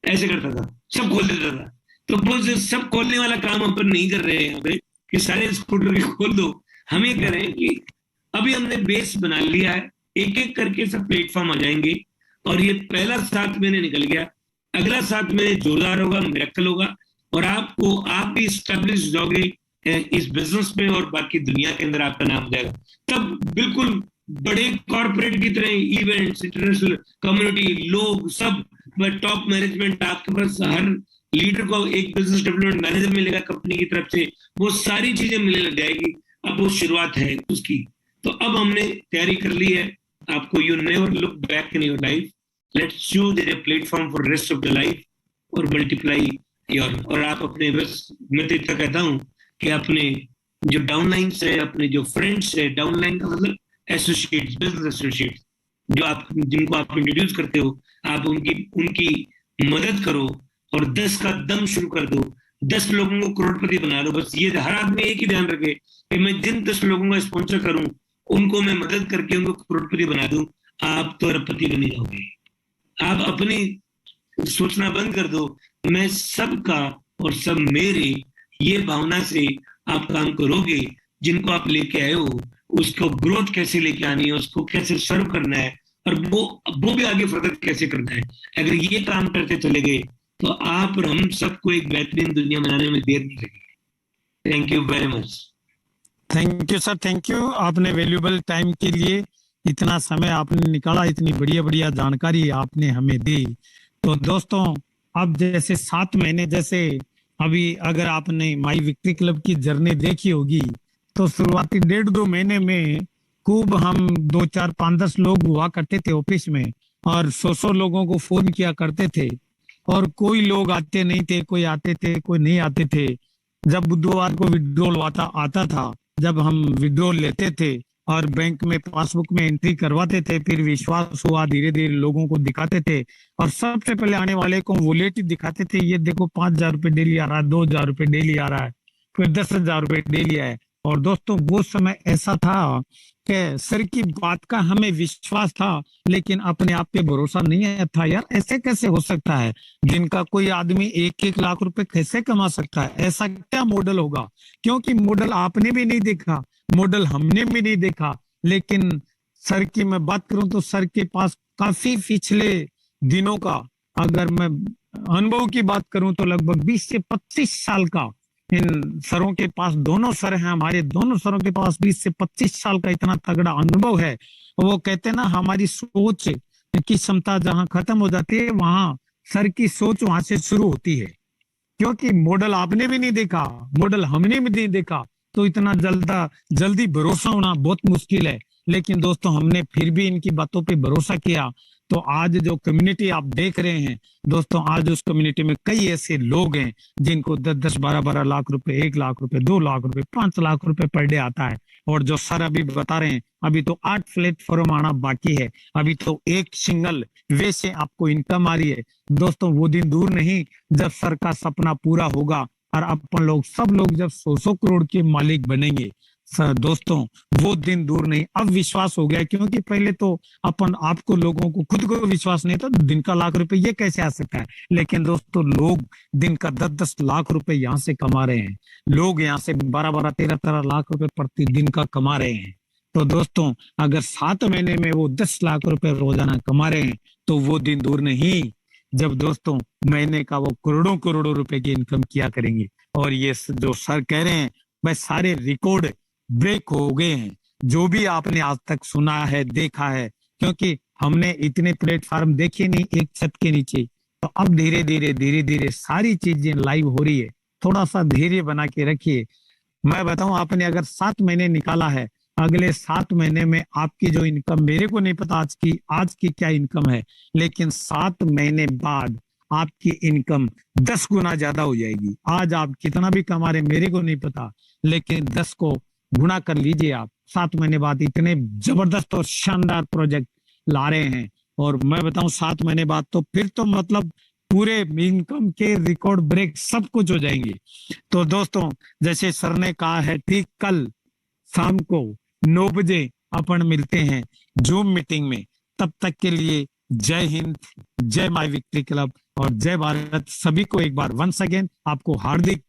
ऐसे करता था, सब खोल देता था। तो वो सब खोलने वाला काम हम पर नहीं कर रहे हैं यहाँ पे कि सारे स्कूटर भी खोल दो। हम ये करें कि अभी हमने बेस बना लिया है, एक एक करके सब प्लेटफॉर्म आ जाएंगे, और ये पहला 7 महीने निकल गया, अगला 7 महीने जोरदार होगा, मिरेकल होगा, और आप भी स्टेब्लिश हो जाओगे इस बिजनेस में, और बाकी दुनिया के अंदर आपका नाम हो जाएगा। तब बिल्कुल बड़े कॉर्पोरेट की तरह इवेंट्स, इंटरनेशनल कम्युनिटी, लोग सब, टॉप मैनेजमेंट आपके पास, हर लीडर को एक बिजनेस डेवलपमेंट मैनेजर मिलेगा कंपनी की तरफ से, वो सारी चीजें मिलने लग जाएगी। अब वो शुरुआत है उसकी। तो अब हमने तैयारी कर ली है। आपको you never look back in your life, let's choose a platform for rest of the life और मल्टीप्लाई योर। और आप अपने, बस मैं तो इतना कहता हूँ कि अपने जो डाउनलाइन है, अपने जो फ्रेंड्स है, डाउनलाइन का मतलब एसोसिएट्स, बिजनेस एसोसिएट्स, जो आप जिनको आप इंट्रोड्यूस करते हो, आप उनकी उनकी मदद करो और 10 का दम शुरू कर दो, 10 लोगों को करोड़पति बना दो। बस ये हर आदमी एक ही ध्यान रखे कि मैं जिन 10 लोगों का स्पॉन्सर करूं, उनको मैं मदद करके उनको करोड़पति बना दूं, आप तो अरबपति बन जाओगे। आप अपनी सोचना बंद कर दो, मैं सबका और सब मेरे, ये भावना से आप काम करोगे। जिनको आप लेके आए हो उसको ग्रोथ कैसे लेके आनी है, उसको कैसे सर्व करना है, और वो भी आगे फर्दर कैसे करना है। अगर ये काम करते चले गए तो आप और हम सबको एक बेहतरीन दुनिया बनाने में देर नहीं लगेगी। Thank you very much. Thank you sir, thank you. आपने वैल्यूएबल टाइम के लिए इतना समय आपने निकाला, इतनी बढ़िया बढ़िया जानकारी आपने हमें दी। तो दोस्तों, अब जैसे 7 महीने, जैसे अभी अगर आपने माई विक्ट्री क्लब की जर्नी देखी होगी, तो शुरुआती 1.5-2 महीने में खूब हम 2-4-5-10 लोग हुआ करते थे ऑफिस में, और 100 लोगों को फोन किया करते थे, और कोई लोग आते नहीं थे, कोई आते थे, कोई नहीं आते थे। जब बुधवार को विड्रॉल आता था, जब हम विड्रॉल लेते थे और बैंक में पासबुक में एंट्री करवाते थे, फिर विश्वास हुआ, धीरे धीरे लोगों को दिखाते थे, और सबसे पहले आने वाले को वॉलेट दिखाते थे, ये देखो 5,000 रुपये डेली आ रहा है, 2,000 रुपये डेली आ रहा है, फिर 10,000 रुपये डेली आए। और दोस्तों, वो समय ऐसा था कि सर की बात का हमें विश्वास था, लेकिन अपने आप पे भरोसा नहीं था। यार ऐसे कैसे हो सकता है, जिनका कोई आदमी 1-1 लाख रुपए कैसे कमा सकता है, ऐसा क्या मॉडल होगा? क्योंकि मॉडल आपने भी नहीं देखा, मॉडल हमने भी नहीं देखा। लेकिन सर की मैं बात करूं तो सर के पास काफी पिछले दिनों का, अगर मैं अनुभव की बात करूं तो लगभग 20 से 25 साल का इन सरों के पास, दोनों सर हैं हमारे, दोनों सरों के पास 20 से 25 साल का इतना तगड़ा अनुभव है। वो कहते हैं ना, हमारी सोच की क्षमता जहां खत्म हो जाती है, वहां सर की सोच वहां से शुरू होती है। क्योंकि मॉडल आपने भी नहीं देखा, मॉडल हमने भी नहीं देखा, तो इतना जल्दी भरोसा होना बहुत मुश्किल है। लेकिन दोस्तों, हमने फिर भी इनकी बातों पे भरोसा किया। तो आज जो कम्युनिटी आप देख रहे हैं दोस्तों, आज उस कम्युनिटी में कई ऐसे लोग हैं जिनको 10-10, 12-12 लाख रुपए, 1 लाख रुपए, 2 लाख रुपए, 5 लाख रुपए पर डे आता है। और जो सर अभी बता रहे हैं, अभी तो 8 प्लेटफॉर्म आना बाकी है, अभी तो एक सिंगल वे से आपको इनकम आ रही है। दोस्तों, वो दिन दूर नहीं जब सर का सपना पूरा होगा और अपन लोग सब लोग जब 100 करोड़ के मालिक बनेंगे। सर दोस्तों, वो दिन दूर नहीं, अब विश्वास हो गया। क्योंकि पहले तो अपन आपको लोगों को खुद को विश्वास नहीं था, दिन का लाख रुपए ये कैसे आ सकता है। लेकिन दोस्तों, लोग दिन का 10-10 लाख रुपए यहाँ से कमा रहे हैं, लोग यहाँ से 12-12, 13-13 लाख रुपए प्रतिदिन का कमा रहे हैं। तो दोस्तों, अगर 7 महीने में वो 10 लाख रुपए रोजाना कमा रहे हैं, तो वो दिन दूर नहीं जब दोस्तों महीने का वो करोड़ों करोड़ों रुपए की इनकम किया करेंगे। और ये जो सर कह रहे हैं, वह सारे रिकॉर्ड ब्रेक हो गए हैं, जो भी आपने आज तक सुना है, देखा है। क्योंकि हमने इतने प्लेटफॉर्म देखे नहीं एक छत के नीचे, तो अब धीरे धीरे सारी चीजें लाइव हो रही है। थोड़ा सा धैर्य बना के रखिए। मैं बताऊं, आपने अगर 7 महीने निकाला है, अगले 7 महीने में आपकी जो इनकम, मेरे को नहीं पता आज की क्या इनकम है, लेकिन 7 महीने बाद आपकी इनकम 10 गुना ज्यादा हो जाएगी। आज आप कितना भी कमा रहे, मेरे को नहीं पता, लेकिन 10 को गुणा कर लीजिए आप। 7 महीने बाद इतने जबरदस्त और शानदार प्रोजेक्ट ला रहे हैं, और मैं बताऊं 7 महीने बाद तो फिर तो मतलब पूरे इनकम के रिकॉर्ड ब्रेक सब कुछ हो जाएंगे। तो दोस्तों, जैसे सर ने कहा है, ठीक कल शाम को 9 बजे अपन मिलते हैं जूम मीटिंग में। तब तक के लिए जय हिंद, जय माई विक्ट्री क्लब और जय भारत। सभी को एक बार वंस अगेन आपको हार्दिक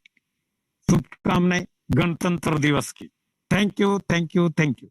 शुभकामनाएं गणतंत्र दिवस की। Thank you, thank you, thank you.